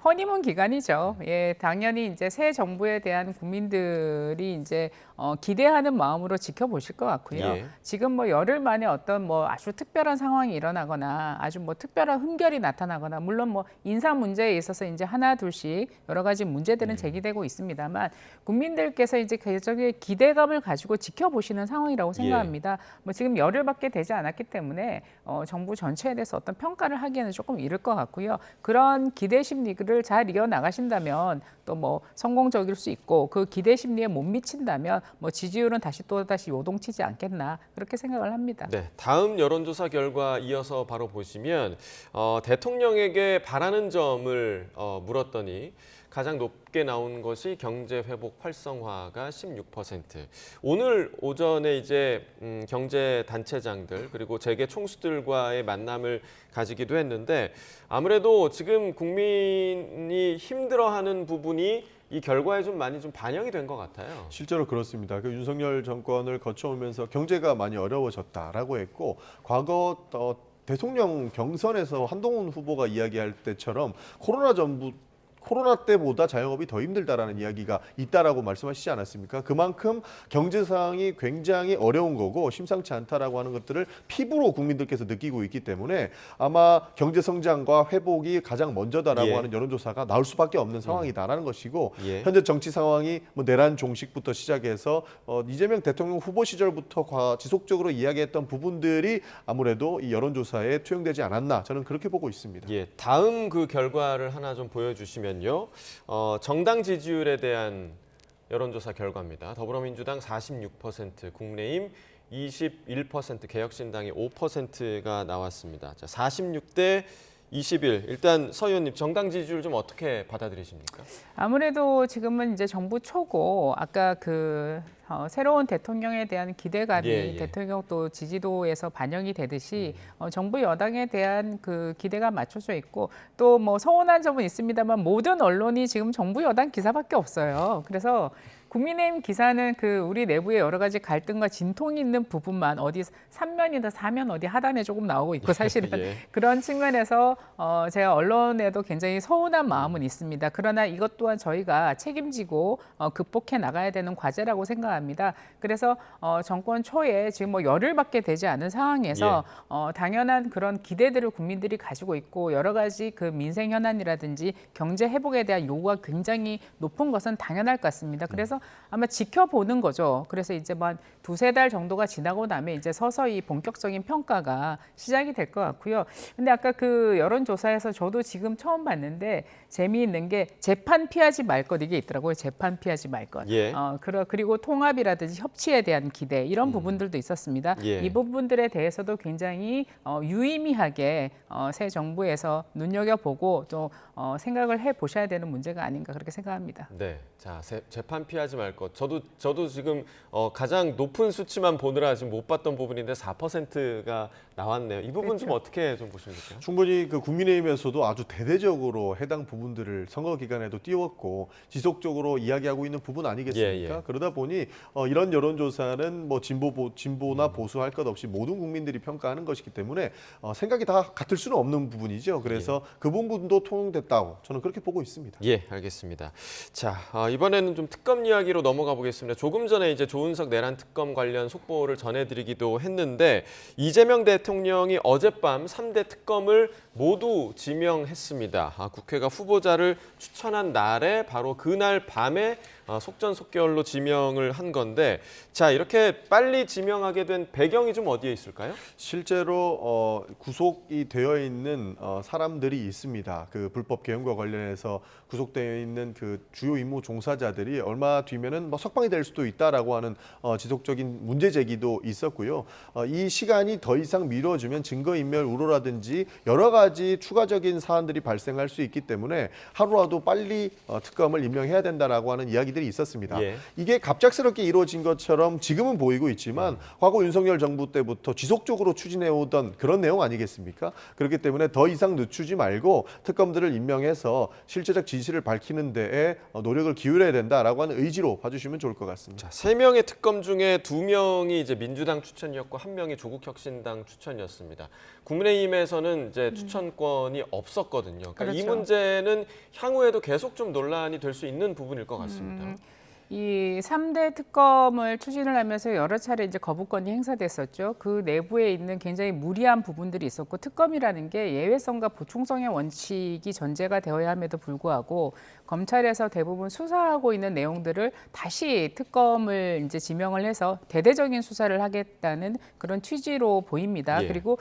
S3: 허니문 기간이죠. 예, 당연히 이제 새 정부에 대한 국민들이 이제 기대하는 마음으로 지켜보실 것 같고요.
S1: 예.
S3: 지금 뭐 열흘 만에 어떤 뭐 아주 특별한 상황이 일어나거나 아주 뭐 특별한 흠결이 나타나거나, 물론 뭐 인사 문제에 있어서 이제 하나 둘씩 여러 가지 문제들은 제기되고 있습니다만, 국민들께서 이제 계속의 기대감을 가지고 지켜보시는 상황이라고 생각합니다. 뭐 지금 열흘밖에 되지 않았기 때문에 정부 전체에 대해서 어떤 평가를 하기에는 조금 이를 것 같고요. 그런 기대 심리를 잘 이어 나가신다면 또 뭐 성공적일 수 있고, 그 기대 심리에 못 미친다면 뭐 지지율은 또다시 요동치지 않겠나, 그렇게 생각을 합니다.
S1: 네, 다음 여론조사 결과 이어서 바로 보시면 대통령에게 바라는 점을 물었더니 가장 높게 나온 것이 경제 회복 활성화가 16%. 오늘 오전에 이제 경제 단체장들 그리고 재계 총수들과의 만남을 가지기도 했는데, 아무래도 지금 국민이 힘들어하는 부분이 이 결과에 좀 많이 좀 반영이 된 것 같아요.
S5: 실제로 그렇습니다. 그 윤석열 정권을 거쳐오면서 경제가 많이 어려워졌다라고 했고, 과거 대통령 경선에서 한동훈 후보가 이야기할 때처럼 코로나 때보다 자영업이 더 힘들다라는 이야기가 있다라고 말씀하시지 않았습니까? 그만큼 경제 상황이 굉장히 어려운 거고 심상치 않다라고 하는 것들을 피부로 국민들께서 느끼고 있기 때문에 아마 경제 성장과 회복이 가장 먼저다라고
S1: 예.
S5: 하는 여론조사가 나올 수밖에 없는 상황이다라는 것이고,
S1: 예.
S5: 현재 정치 상황이 뭐 내란 종식부터 시작해서 이재명 대통령 후보 시절부터 지속적으로 이야기했던 부분들이 아무래도 이 여론조사에 투영되지 않았나, 저는 그렇게 보고 있습니다.
S1: 예, 다음 그 결과를 하나 좀 보여주시면요. 정당 지지율에 대한 여론조사 결과입니다. 더불어민주당 46%, 국민의힘 21%, 개혁신당이 5%가 나왔습니다. 자, 46대 21. 일단 서 의원님, 정당 지지율 좀 어떻게 받아들이십니까?
S3: 아무래도 지금은 이제 정부 초고, 아까 새로운 대통령에 대한 기대감이
S1: 예.
S3: 대통령 또 지지도에서 반영이 되듯이 정부 여당에 대한 그 기대가 맞춰져 있고, 또 뭐 서운한 점은 있습니다만 모든 언론이 지금 정부 여당 기사밖에 없어요. 그래서 국민의힘 기사는 우리 내부의 여러 가지 갈등과 진통이 있는 부분만 어디 3면이다 4면 어디 하단에 조금 나오고 있고, 사실은
S1: 예.
S3: 그런 측면에서 제가 언론에도 굉장히 서운한 마음은 있습니다. 그러나 이것 또한 저희가 책임지고 극복해 나가야 되는 과제라고 생각합니다. 그래서 정권 초에 지금 뭐 열흘밖에 되지 않은 상황에서 당연한 그런 기대들을 국민들이 가지고 있고, 여러 가지 그 민생 현안이라든지 경제 회복에 대한 요구가 굉장히 높은 것은 당연할 것 같습니다. 그래서 아마 지켜보는 거죠. 그래서 이제 뭐 한 2-3달 정도가 지나고 나면 이제 서서히 본격적인 평가가 시작이 될 것 같고요. 근데 아까 그 여론조사에서 저도 지금 처음 봤는데 재미있는 게 재판 피하지 말 것, 이게 있더라고요. 재판 피하지 말 것.
S1: 예.
S3: 그리고 통합이라든지 협치에 대한 기대, 이런 부분들도 있었습니다.
S1: 예.
S3: 이 부분들에 대해서도 굉장히 유의미하게 새 정부에서 눈여겨보고 또 생각을 해보셔야 되는 문제가 아닌가, 그렇게 생각합니다.
S1: 네, 자, 재판 피하지 말 것. 저도 지금 가장 높은 수치만 보느라 지금 못 봤던 부분인데 4%가 나왔네요. 이 부분 좀 어떻게 좀 보십니까?
S5: 충분히 그 국민의힘에서도 아주 대대적으로 해당 부분들을 선거 기간에도 띄웠고 지속적으로 이야기하고 있는 부분 아니겠습니까?
S1: 예.
S5: 그러다 보니 이런 여론조사는 뭐 진보나 보수할 것 없이 모든 국민들이 평가하는 것이기 때문에 생각이 다 같을 수는 없는 부분이죠. 그래서 그 부분도 통용됐다고 저는 그렇게 보고 있습니다.
S1: 예, 알겠습니다. 자, 이번에는 좀 특검 이야기로 넘어가 보겠습니다. 조금 전에 이제 조은석 내란 특검 관련 속보를 전해드리기도 했는데, 이재명 대통령이 어젯밤 3대 특검을 모두 지명했습니다. 국회가 후보자를 추천한 날에 바로 그날 밤에 속전속결로 지명을 한 건데 자 이렇게 빨리 지명하게 된 배경이 좀 어디에 있을까요?
S5: 실제로 구속이 되어 있는 사람들이 있습니다. 그 불법 계엄과 관련해서 구속되어 있는 그 주요 임무 종사자들이 얼마 뒤면은 뭐 석방이 될 수도 있다라고 하는 지속적인 문제 제기도 있었고요. 이 시간이 더 이상 미뤄지면 증거인멸 우려라든지 여러 가지 추가적인 사안들이 발생할 수 있기 때문에 하루라도 빨리 특검을 임명해야 된다라고 하는 이야기들이 있었습니다.
S1: 예.
S5: 이게 갑작스럽게 이루어진 것처럼 지금은 보이고 있지만 과거 윤석열 정부 때부터 지속적으로 추진해오던 그런 내용 아니겠습니까? 그렇기 때문에 더 이상 늦추지 말고 특검들을 임명해서 실제적 진실을 밝히는 데에 노력을 기울여야 된다라고 하는 의지로 봐주시면 좋을 것 같습니다.
S1: 자, 3명의 특검 중에 2명이 이제 민주당 추천이었고 1명이 조국혁신당 추천이었습니다. 국민의힘에서는 이제 추천권이 없었거든요. 그러니까 이
S3: 그렇죠.
S1: 문제는 향후에도 계속 좀 논란이 될 수 있는 부분일 것 같습니다.
S3: 이 3대 특검을 추진을 하면서 여러 차례 이제 거부권이 행사됐었죠. 그 내부에 있는 굉장히 무리한 부분들이 있었고 특검이라는 게 예외성과 보충성의 원칙이 전제가 되어야 함에도 불구하고 검찰에서 대부분 수사하고 있는 내용들을 다시 특검을 이제 지명을 해서 대대적인 수사를 하겠다는 그런 취지로 보입니다.
S1: 예.
S3: 그리고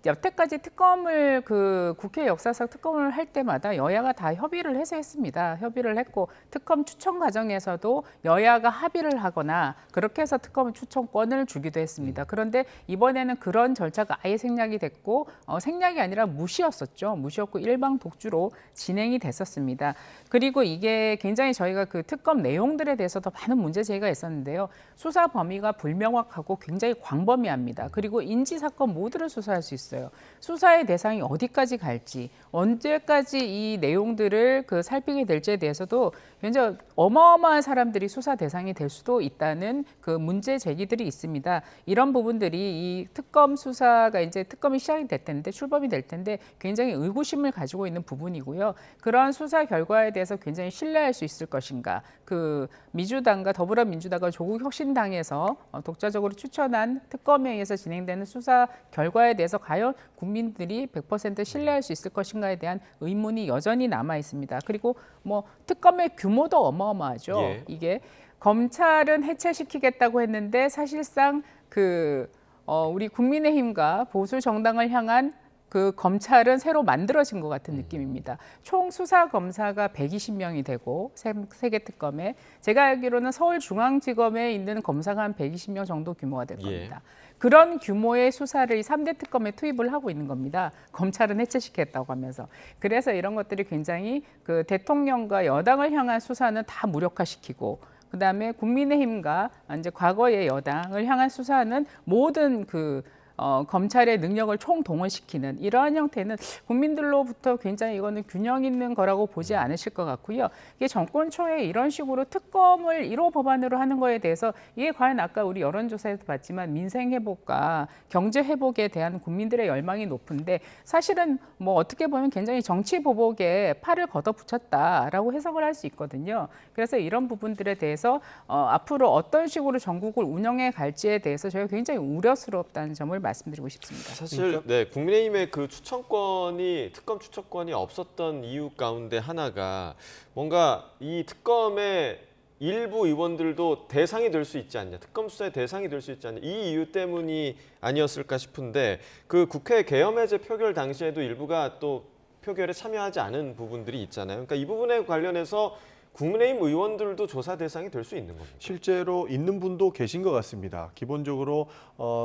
S3: 여태까지 특검을 그 국회 역사상 특검을 할 때마다 여야가 다 협의를 해서 했습니다. 협의를 했고 특검 추천 과정에서도 여야가 합의를 하거나 그렇게 해서 특검 추천권을 주기도 했습니다. 그런데 이번에는 그런 절차가 아예 생략이 됐고 생략이 아니라 무시였었죠. 무시였고 일방 독주로 진행이 됐었습니다. 그리고 이게 굉장히 저희가 그 특검 내용들에 대해서도 많은 문제 제기가 있었는데요. 수사 범위가 불명확하고 굉장히 광범위합니다. 그리고 인지 사건 모두를 수사할 수 있어요. 수사의 대상이 어디까지 갈지, 언제까지 이 내용들을 그 살피게 될지에 대해서도 굉장히 어마어마한 사람들이 수사 대상이 될 수도 있다는 그 문제 제기들이 있습니다. 이런 부분들이 이 특검 수사가 이제 특검이 시작이 될 텐데 출범이 될 텐데 굉장히 의구심을 가지고 있는 부분이고요. 그러한 수사 결과에 대해서 굉장히 신뢰할 수 있을 것인가? 그 민주당과 더불어민주당과 조국혁신당에서 독자적으로 추천한 특검에 의해서 진행되는 수사 결과에 대해서 과연 국민들이 100% 신뢰할 수 있을 것인가에 대한 의문이 여전히 남아 있습니다. 그리고 뭐 특검의 규모도 어마어마하죠.
S1: 예.
S3: 이게 검찰은 해체시키겠다고 했는데 사실상 그 우리 국민의힘과 보수 정당을 향한 그 검찰은 새로 만들어진 것 같은 느낌입니다. 총 수사 검사가 120명이 되고 세 개 특검에 제가 알기로는 서울중앙지검에 있는 검사가 한 120명 정도 규모가 될 겁니다. 그런 규모의 수사를 3대 특검에 투입을 하고 있는 겁니다. 검찰은 해체시켰다고 하면서. 그래서 이런 것들이 굉장히 그 대통령과 여당을 향한 수사는 다 무력화시키고 그다음에 국민의힘과 이제 과거의 여당을 향한 수사는 모든 그 검찰의 능력을 총동원시키는 이러한 형태는 국민들로부터 굉장히 이거는 균형 있는 거라고 보지 않으실 것 같고요. 이게 정권 초에 이런 식으로 특검을 1호 법안으로 하는 거에 대해서 이게 과연 아까 우리 여론조사에서 봤지만 민생 회복과 경제 회복에 대한 국민들의 열망이 높은데 사실은 뭐 어떻게 보면 굉장히 정치 보복에 팔을 걷어붙였다라고 해석을 할 수 있거든요. 그래서 이런 부분들에 대해서 앞으로 어떤 식으로 전국을 운영해 갈지에 대해서 저희가 굉장히 우려스럽다는 점을 말씀드리고 싶습니다.
S1: 사실 네, 국민의힘의 그 추천권이 특검 추천권이 없었던 이유 가운데 하나가 뭔가 이 특검의 일부 의원들도 대상이 될 수 있지 않냐, 특검 수사의 대상이 될 수 있지 않냐 이 이유 때문이 아니었을까 싶은데 그 국회 계엄해제 표결 당시에도 일부가 또 표결에 참여하지 않은 부분들이 있잖아요. 그러니까 이 부분에 관련해서 국민의힘 의원들도 조사 대상이 될 수 있는 겁니다.
S5: 실제로 있는 분도 계신 것 같습니다. 기본적으로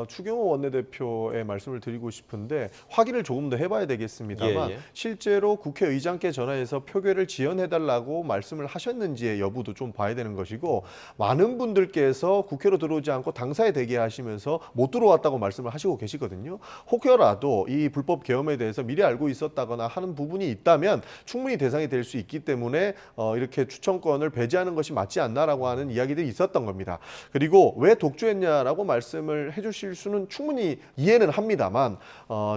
S5: 추경호 원내대표의 말씀을 드리고 싶은데 확인을 조금 더 해봐야 되겠습니다만 실제로 국회의장께 전화해서 표결을 지연해달라고 말씀을 하셨는지의 여부도 좀 봐야 되는 것이고 많은 분들께서 국회로 들어오지 않고 당사에 대기하시면서 못 들어왔다고 말씀을 하시고 계시거든요. 혹여라도 이 불법 계엄에 대해서 미리 알고 있었다거나 하는 부분이 있다면 충분히 대상이 될 수 있기 때문에 이렇게 추천권을 배제하는 것이 맞지 않나라고 하는 이야기들이 있었던 겁니다. 그리고 왜 독주했냐라고 말씀을 해주실 수는 충분히 이해는 합니다만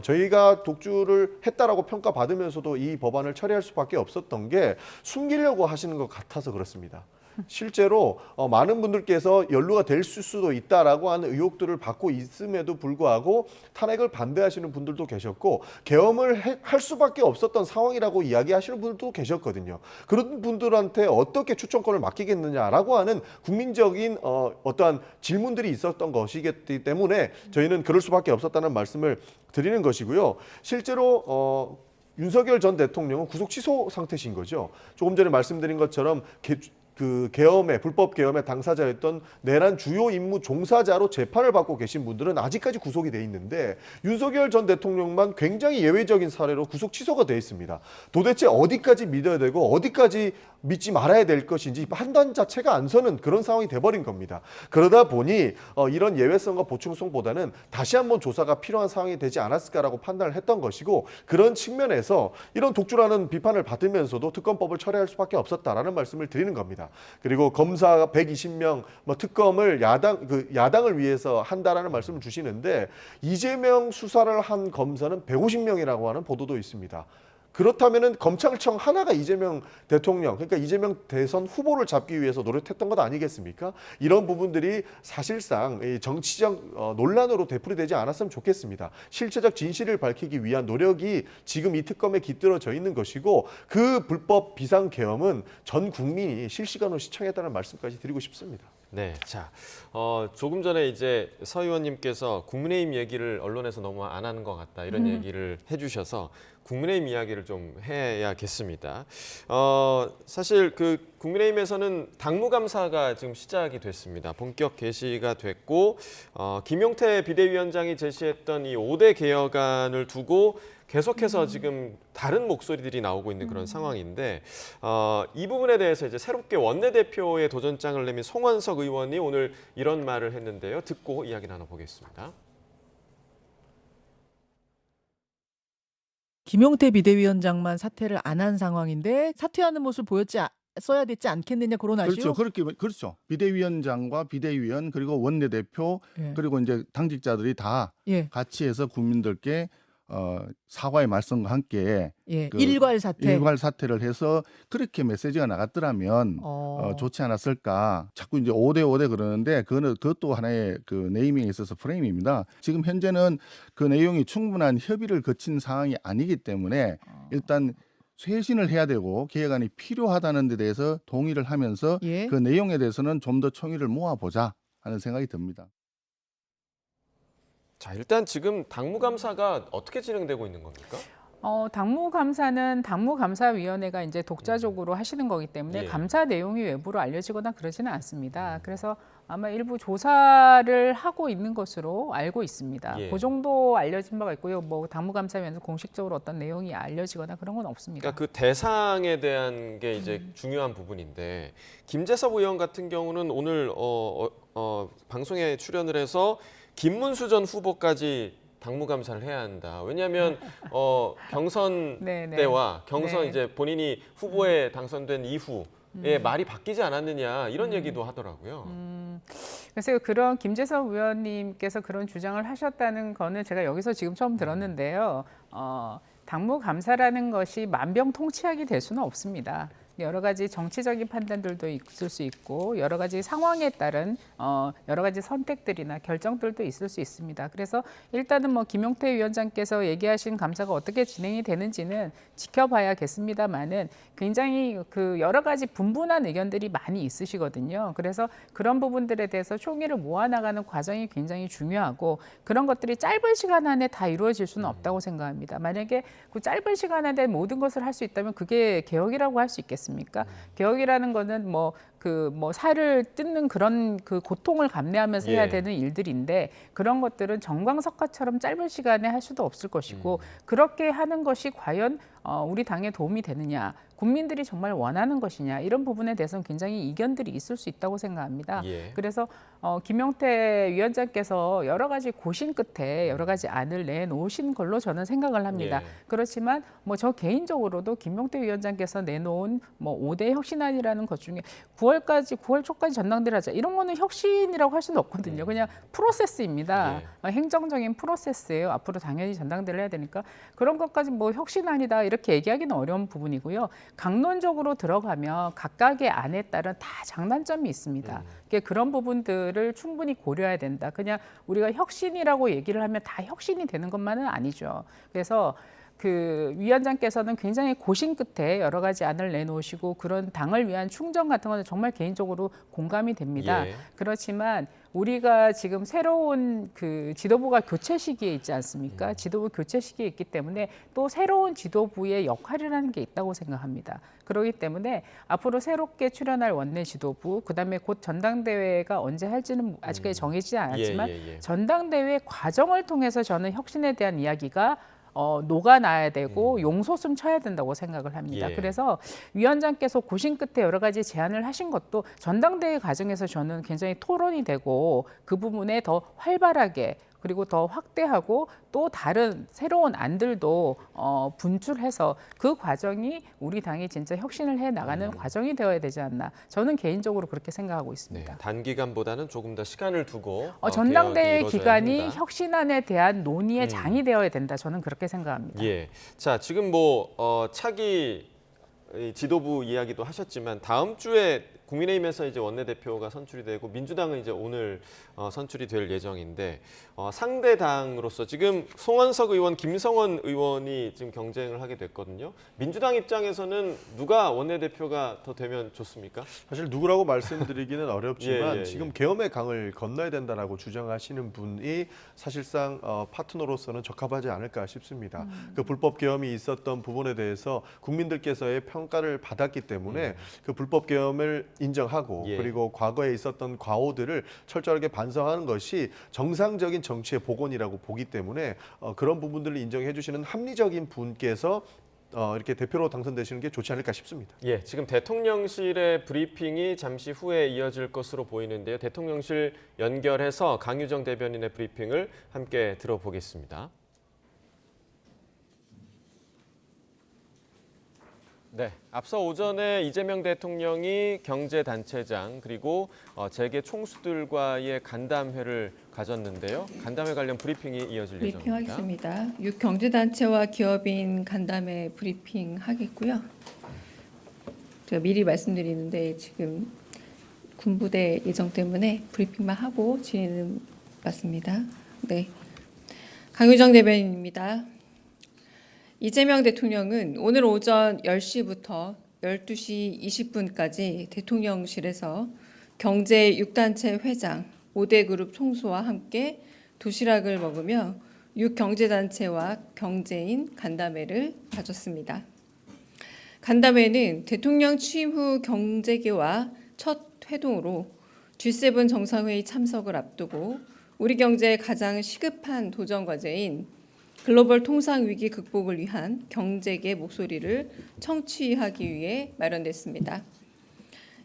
S5: 저희가 독주를 했다라고 평가받으면서도 이 법안을 처리할 수밖에 없었던 게 숨기려고 하시는 것 같아서 그렇습니다. 실제로 많은 분들께서 연루가 될 수도 있다라고 하는 의혹들을 받고 있음에도 불구하고 탄핵을 반대하시는 분들도 계셨고 계엄을 할 수밖에 없었던 상황이라고 이야기하시는 분들도 계셨거든요. 그런 분들한테 어떻게 추천권을 맡기겠느냐라고 하는 국민적인 어떠한 질문들이 있었던 것이기 때문에 저희는 그럴 수밖에 없었다는 말씀을 드리는 것이고요. 실제로 윤석열 전 대통령은 구속 취소 상태신 거죠. 조금 전에 말씀드린 것처럼 불법 계엄의 당사자였던 내란 주요 임무 종사자로 재판을 받고 계신 분들은 아직까지 구속이 돼 있는데 윤석열 전 대통령만 굉장히 예외적인 사례로 구속 취소가 돼 있습니다. 도대체 어디까지 믿어야 되고 어디까지 믿지 말아야 될 것인지 판단 자체가 안 서는 그런 상황이 돼버린 겁니다. 그러다 보니 이런 예외성과 보충성보다는 다시 한번 조사가 필요한 상황이 되지 않았을까라고 판단을 했던 것이고 그런 측면에서 이런 독주라는 비판을 받으면서도 특검법을 철회할 수밖에 없었다라는 말씀을 드리는 겁니다. 그리고 검사 120명 특검을 야당을 위해서 한다라는 말씀을 주시는데 이재명 수사를 한 검사는 150명이라고 하는 보도도 있습니다. 그렇다면은 검찰청 하나가 이재명 대통령, 그러니까 이재명 대선 후보를 잡기 위해서 노력했던 것 아니겠습니까? 이런 부분들이 사실상 정치적 논란으로 되풀이되지 않았으면 좋겠습니다. 실체적 진실을 밝히기 위한 노력이 지금 이 특검에 깃들어져 있는 것이고 그 불법 비상계엄은 전 국민이 실시간으로 시청했다는 말씀까지 드리고 싶습니다.
S1: 네, 자, 조금 전에 이제 서 의원님께서 국민의힘 얘기를 언론에서 너무 안 하는 것 같다 이런 얘기를 해주셔서 국민의힘 이야기를 좀 해야겠습니다. 사실 그 국민의힘에서는 당무감사가 지금 시작이 됐습니다. 본격 개시가 됐고 김용태 비대위원장이 제시했던 이 5대 개혁안을 두고 계속해서 지금 다른 목소리들이 나오고 있는 그런 상황인데 이 부분에 대해서 이제 새롭게 원내대표의 도전장을 내민 송원석 의원이 오늘 이런 말을 했는데요. 듣고 이야기 나눠보겠습니다.
S7: 김용태 비대위원장만 사퇴를 안 한 상황인데 사퇴하는 모습을 써야 되지 않겠느냐 그런 아쉬움.
S8: 그렇죠. 비대위원장과 비대위원 그리고 원내대표
S7: 예.
S8: 그리고 이제 당직자들이 다
S7: 예.
S8: 같이 해서 국민들께 사과의 말씀과 함께
S7: 예.
S8: 그
S7: 일괄 사퇴를
S8: 해서 그렇게 메시지가 나갔더라면 좋지 않았을까. 자꾸 이제 5대 그러는데 그것도 하나의 그 네이밍에 있어서 프레임입니다. 지금 현재는 그 내용이 충분한 협의를 거친 상황이 아니기 때문에 일단 쇄신을 해야 되고 개혁안이 필요하다는 데 대해서 동의를 하면서
S7: 예.
S8: 그 내용에 대해서는 좀 더 총의를 모아보자 하는 생각이 듭니다.
S1: 자, 일단 지금 당무감사가 어떻게 진행되고 있는 겁니까?
S3: 당무감사는 당무감사위원회가 이제 독자적으로 하시는 거기 때문에
S1: 예.
S3: 감사 내용이 외부로 알려지거나 그러지는 않습니다. 그래서 아마 일부 조사를 하고 있는 것으로 알고 있습니다.
S1: 예.
S3: 그 정도 알려진 바가 있고요. 뭐 당무감사위원회에서 공식적으로 어떤 내용이 알려지거나 그런 건 없습니다.
S1: 그러니까 그 대상에 대한 게 이제 중요한 부분인데 김재섭 의원 같은 경우는 오늘 방송에 출연을 해서 김문수 전 후보까지 당무감사를 해야 한다. 왜냐하면 경선
S3: 네, 네.
S1: 때와 경선
S3: 네.
S1: 이제 본인이 후보에 당선된 이후에 말이 바뀌지 않았느냐 이런 얘기도 하더라고요.
S3: 그래서 그런 김재섭 의원님께서 그런 주장을 하셨다는 거는 제가 여기서 지금 처음 들었는데요. 당무감사라는 것이 만병통치약이 될 수는 없습니다. 여러 가지 정치적인 판단들도 있을 수 있고 여러 가지 상황에 따른 여러 가지 선택들이나 결정들도 있을 수 있습니다. 그래서 일단은 뭐 김용태 위원장께서 얘기하신 감사가 어떻게 진행이 되는지는 지켜봐야겠습니다만은 굉장히 그 여러 가지 분분한 의견들이 많이 있으시거든요. 그래서 그런 부분들에 대해서 총의를 모아나가는 과정이 굉장히 중요하고 그런 것들이 짧은 시간 안에 다 이루어질 수는 없다고 생각합니다. 만약에 그 짧은 시간 안에 모든 것을 할 수 있다면 그게 개혁이라고 할 수 있겠습니까? 개혁이라는 거는 살을 뜯는 그런 그 고통을 감내하면서 해야 되는 일들인데 그런 것들은 정광석화처럼 짧은 시간에 할 수도 없을 것이고 그렇게 하는 것이 과연 우리 당에 도움이 되느냐, 국민들이 정말 원하는 것이냐 이런 부분에 대해서는 굉장히 이견들이 있을 수 있다고 생각합니다.
S1: 예.
S3: 그래서 김용태 위원장께서 여러 가지 고심 끝에 여러 가지 안을 내놓으신 걸로 저는 생각을 합니다.
S1: 예.
S3: 그렇지만 저 개인적으로도 김용태 위원장께서 내놓은 5대 혁신안이라는 것 중에 9월 9월 초까지 전당대회를 하자. 이런 거는 혁신이라고 할 수는 없거든요. 그냥 프로세스입니다. 행정적인 프로세스예요. 앞으로 당연히 전당대회를 해야 되니까 그런 것까지 뭐 혁신 아니다 이렇게 얘기하기는 어려운 부분이고요. 강론적으로 들어가면 각각의 안에 따른 다 장단점이 있습니다. 그런 부분들을 충분히 고려해야 된다. 그냥 우리가 혁신이라고 얘기를 하면 다 혁신이 되는 것만은 아니죠. 그래서 그 위원장께서는 굉장히 고심 끝에 여러 가지 안을 내놓으시고 그런 당을 위한 충정 같은 거는 정말 개인적으로 공감이 됩니다.
S1: 예.
S3: 그렇지만 우리가 지금 새로운 그 지도부가 교체 시기에 있지 않습니까? 지도부 교체 시기에 있기 때문에 또 새로운 지도부의 역할이라는 게 있다고 생각합니다. 그렇기 때문에 앞으로 새롭게 출연할 원내 지도부, 그다음에 곧 전당대회가 언제 할지는 아직까지 정해지지 않았지만 전당대회 과정을 통해서 저는 혁신에 대한 이야기가 녹아나야 되고 용솟음 쳐야 된다고 생각을 합니다.
S1: 예.
S3: 그래서 위원장께서 고심 끝에 여러 가지 제안을 하신 것도 전당대회 과정에서 저는 굉장히 토론이 되고 그 부분에 더 활발하게 그리고 더 확대하고 또 다른 새로운 안들도 분출해서 그 과정이 우리 당이 진짜 혁신을 해 나가는 과정이 되어야 되지 않나. 저는 개인적으로 그렇게 생각하고 있습니다.
S1: 네, 단기간보다는 조금 더 시간을 두고
S3: 전당대회
S1: 개혁이
S3: 기간이
S1: 이루어져야 한다.
S3: 혁신안에 대한 논의의 장이 되어야 된다. 저는 그렇게 생각합니다.
S1: 예. 자, 지금 뭐 차기 지도부 이야기도 하셨지만 다음 주에 국민의힘에서 이제 원내대표가 선출이 되고 민주당은 이제 오늘 선출이 될 예정인데 상대 당으로서 지금 송원석 의원, 김성원 의원이 지금 경쟁을 하게 됐거든요. 민주당 입장에서는 누가 원내대표가 더 되면 좋습니까?
S5: 사실 누구라고 말씀드리기는 어렵지만
S1: 예.
S5: 지금 계엄의 강을 건너야 된다라고 주장하시는 분이 사실상 파트너로서는 적합하지 않을까 싶습니다. 그 불법 계엄이 있었던 부분에 대해서 국민들께서의 평가를 받았기 때문에 그 불법 계엄을 인정하고 그리고 과거에 있었던 과오들을 철저하게 반성하는 것이 정상적인 정치의 복원이라고 보기 때문에 그런 부분들을 인정해 주시는 합리적인 분께서 이렇게 대표로 당선되시는 게 좋지 않을까 싶습니다.
S1: 예, 지금 대통령실의 브리핑이 잠시 후에 이어질 것으로 보이는데요. 대통령실 연결해서 강유정 대변인의 브리핑을 함께 들어보겠습니다. 네, 앞서 오전에 이재명 대통령이 경제단체장 그리고 재계 총수들과의 간담회를 가졌는데요. 간담회 관련 브리핑이 이어질 예정입니다.
S4: 브리핑하겠습니다. 6경제단체와 기업인 간담회 브리핑 하겠고요. 제가 미리 말씀드리는데 지금 군부대 예정 때문에 브리핑만 하고 진행은 맞습니다. 네, 강유정 대변인입니다. 이재명 대통령은 오늘 오전 10시부터 12시 20분까지 대통령실에서 경제 6단체 회장, 5대 그룹 총수와 함께 도시락을 먹으며 6경제단체와 경제인 간담회를 가졌습니다. 간담회는 대통령 취임 후 경제계와 첫 회동으로 G7 정상회의 참석을 앞두고 우리 경제의 가장 시급한 도전 과제인 글로벌 통상 위기 극복을 위한 경제계 목소리를 청취하기 위해 마련됐습니다.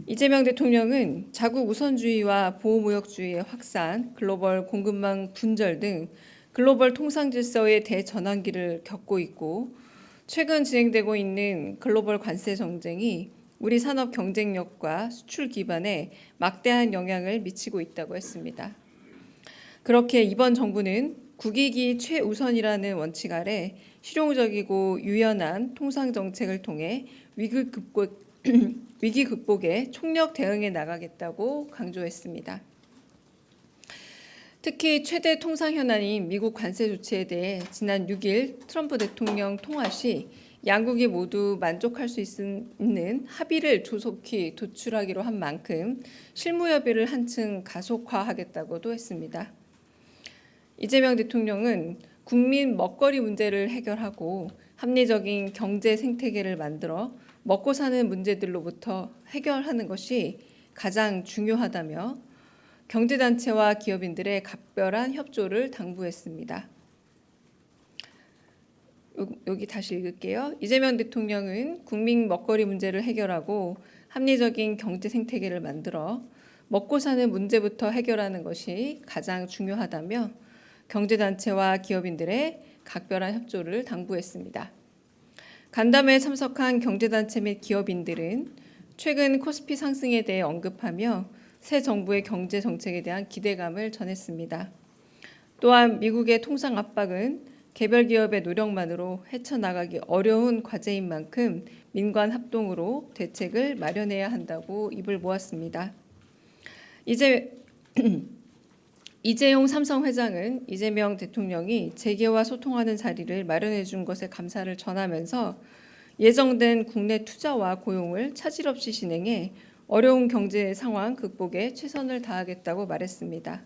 S4: 이재명 대통령은 자국 우선주의와 보호무역주의의 확산, 글로벌 공급망 분절 등 글로벌 통상 질서의 대전환기를 겪고 있고 최근 진행되고 있는 글로벌 관세 정쟁이 우리 산업 경쟁력과 수출 기반에 막대한 영향을 미치고 있다고 했습니다. 그렇게 이번 정부는 국익이 최우선이라는 원칙 아래 실용적이고 유연한 통상 정책을 통해 위기 극복에 총력 대응해 나가겠다고 강조했습니다. 특히 최대 통상 현안인 미국 관세 조치에 대해 지난 6일 트럼프 대통령 통화 시 양국이 모두 만족할 수 있는 합의를 조속히 도출하기로 한 만큼 실무 협의를 한층 가속화하겠다고도 했습니다. 이재명 대통령은 국민 먹거리 문제를 해결하고 합리적인 경제 생태계를 만들어 먹고 사는 문제들로부터 해결하는 것이 가장 중요하다며 경제단체와 기업인들의 각별한 협조를 당부했습니다. 여기 다시 읽을게요. 이재명 대통령은 국민 먹거리 문제를 해결하고 합리적인 경제 생태계를 만들어 먹고 사는 문제부터 해결하는 것이 가장 중요하다며 경제단체와 기업인들의 각별한 협조를 당부했습니다. 간담회에 참석한 경제단체 및 기업인들은 최근 코스피 상승에 대해 언급하며 새 정부의 경제 정책에 대한 기대감을 전했습니다. 또한 미국의 통상 압박은 개별 기업의 노력만으로 헤쳐나가기 어려운 과제인 만큼 민관 합동으로 대책을 마련해야 한다고 입을 모았습니다. 이재용 삼성 회장은 이재명 대통령이 재계와 소통하는 자리를 마련해 준 것에 감사를 전하면서 예정된 국내 투자와 고용을 차질 없이 진행해 어려운 경제 상황 극복에 최선을 다하겠다고 말했습니다.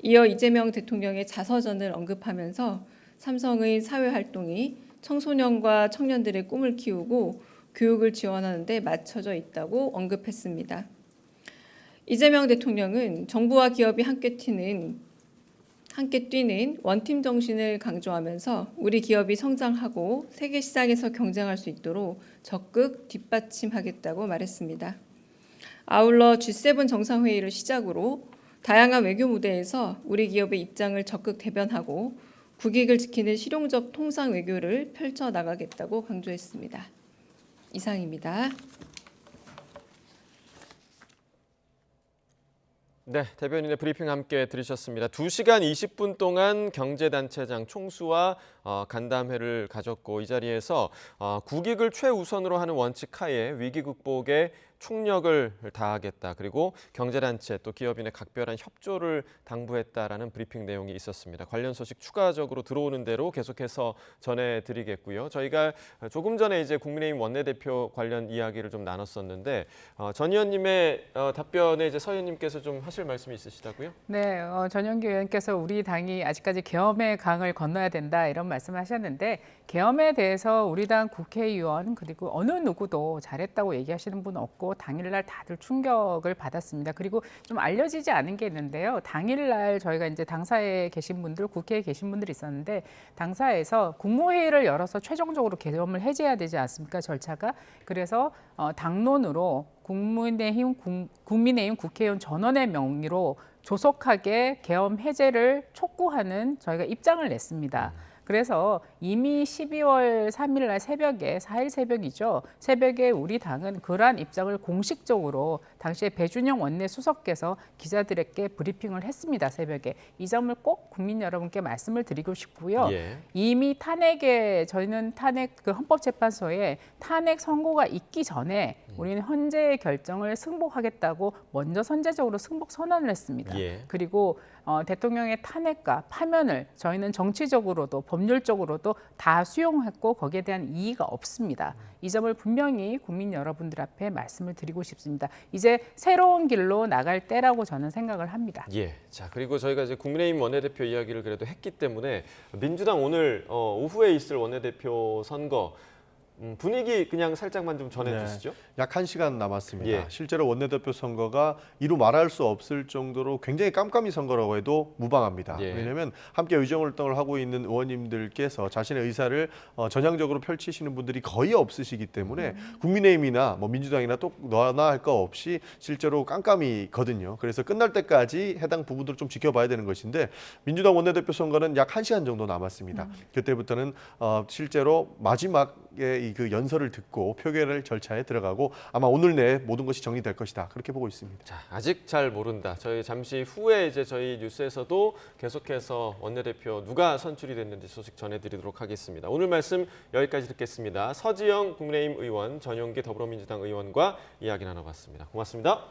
S4: 이어 이재명 대통령의 자서전을 언급하면서 삼성의 사회활동이 청소년과 청년들의 꿈을 키우고 교육을 지원하는 데 맞춰져 있다고 언급했습니다. 이재명 대통령은 정부와 기업이 함께 뛰는 원팀 정신을 강조하면서 우리 기업이 성장하고 세계 시장에서 경쟁할 수 있도록 적극 뒷받침하겠다고 말했습니다. 아울러 G7 정상회의를 시작으로 다양한 외교 무대에서 우리 기업의 입장을 적극 대변하고 국익을 지키는 실용적 통상 외교를 펼쳐나가겠다고 강조했습니다. 이상입니다.
S1: 네, 대변인의 브리핑 함께 들으셨습니다. 2시간 20분 동안 경제단체장 총수와 간담회를 가졌고 이 자리에서 국익을 최우선으로 하는 원칙 하에 위기 극복에 총력을 다하겠다. 그리고 경제단체 또 기업인의 각별한 협조를 당부했다라는 브리핑 내용이 있었습니다. 관련 소식 추가적으로 들어오는 대로 계속해서 전해드리겠고요. 저희가 조금 전에 이제 국민의힘 원내대표 관련 이야기를 좀 나눴었는데 전 의원님의 답변에 이제 서 의원님께서 좀 하실 말씀이 있으시다고요?
S3: 네, 전영기 의원께서 우리 당이 아직까지 계엄의 강을 건너야 된다 이런 말씀하셨는데 계엄에 대해서 우리 당 국회의원 그리고 어느 누구도 잘했다고 얘기하시는 분 없고 당일날 다들 충격을 받았습니다. 그리고 좀 알려지지 않은 게 있는데요. 당일날 저희가 이제 당사에 계신 분들, 국회에 계신 분들이 있었는데 당사에서 국무회의를 열어서 최종적으로 계엄을 해제해야 되지 않습니까? 절차가. 그래서 당론으로 국민의힘 국회의원 전원의 명의로 조속하게 계엄 해제를 촉구하는 저희가 입장을 냈습니다. 그래서 이미 12월 3일 날 새벽에 4일 새벽이죠. 새벽에 우리 당은 그러한 입장을 공식적으로 당시에 배준영 원내수석께서 기자들에게 브리핑을 했습니다. 새벽에. 이 점을 꼭 국민 여러분께 말씀을 드리고 싶고요.
S1: 예.
S3: 이미 저희는 헌법재판소에 탄핵 선고가 있기 전에 우리는 헌재의 결정을 승복하겠다고 먼저 선제적으로 승복 선언을 했습니다.
S1: 예.
S3: 그리고 대통령의 탄핵과 파면을 저희는 정치적으로도 법률적으로도 다 수용했고 거기에 대한 이의가 없습니다. 이 점을 분명히 국민 여러분들 앞에 말씀을 드리고 싶습니다. 이제 새로운 길로 나갈 때라고 저는 생각을 합니다.
S1: 예. 자, 그리고 저희가 이제 국민의힘 원내대표 이야기를 그래도 했기 때문에 민주당 오늘 오후에 있을 원내대표 선거 분위기 그냥 살짝만 좀 전해주시죠.
S5: 약 1시간 남았습니다.
S1: 예.
S5: 실제로 원내대표 선거가 이루 말할 수 없을 정도로 굉장히 깜깜이 선거라고 해도 무방합니다.
S1: 예.
S5: 왜냐하면 함께 의정활동을 하고 있는 의원님들께서 자신의 의사를 전향적으로 펼치시는 분들이 거의 없으시기 때문에 국민의힘이나 뭐 민주당이나 또 너나 할 거 없이 실제로 깜깜이거든요. 그래서 끝날 때까지 해당 부분들을 좀 지켜봐야 되는 것인데 민주당 원내대표 선거는 약 1시간 정도 남았습니다. 그때부터는 실제로 마지막에 그 연설을 듣고 표결을 절차에 들어가고 아마 오늘 내에 모든 것이 정리될 것이다. 그렇게 보고 있습니다.
S1: 자, 아직 잘 모른다. 저희 잠시 후에 이제 저희 뉴스에서도 계속해서 원내대표 누가 선출이 됐는지 소식 전해드리도록 하겠습니다. 오늘 말씀 여기까지 듣겠습니다. 서지영 국민의힘 의원, 전용기 더불어민주당 의원과 이야기 나눠봤습니다. 고맙습니다.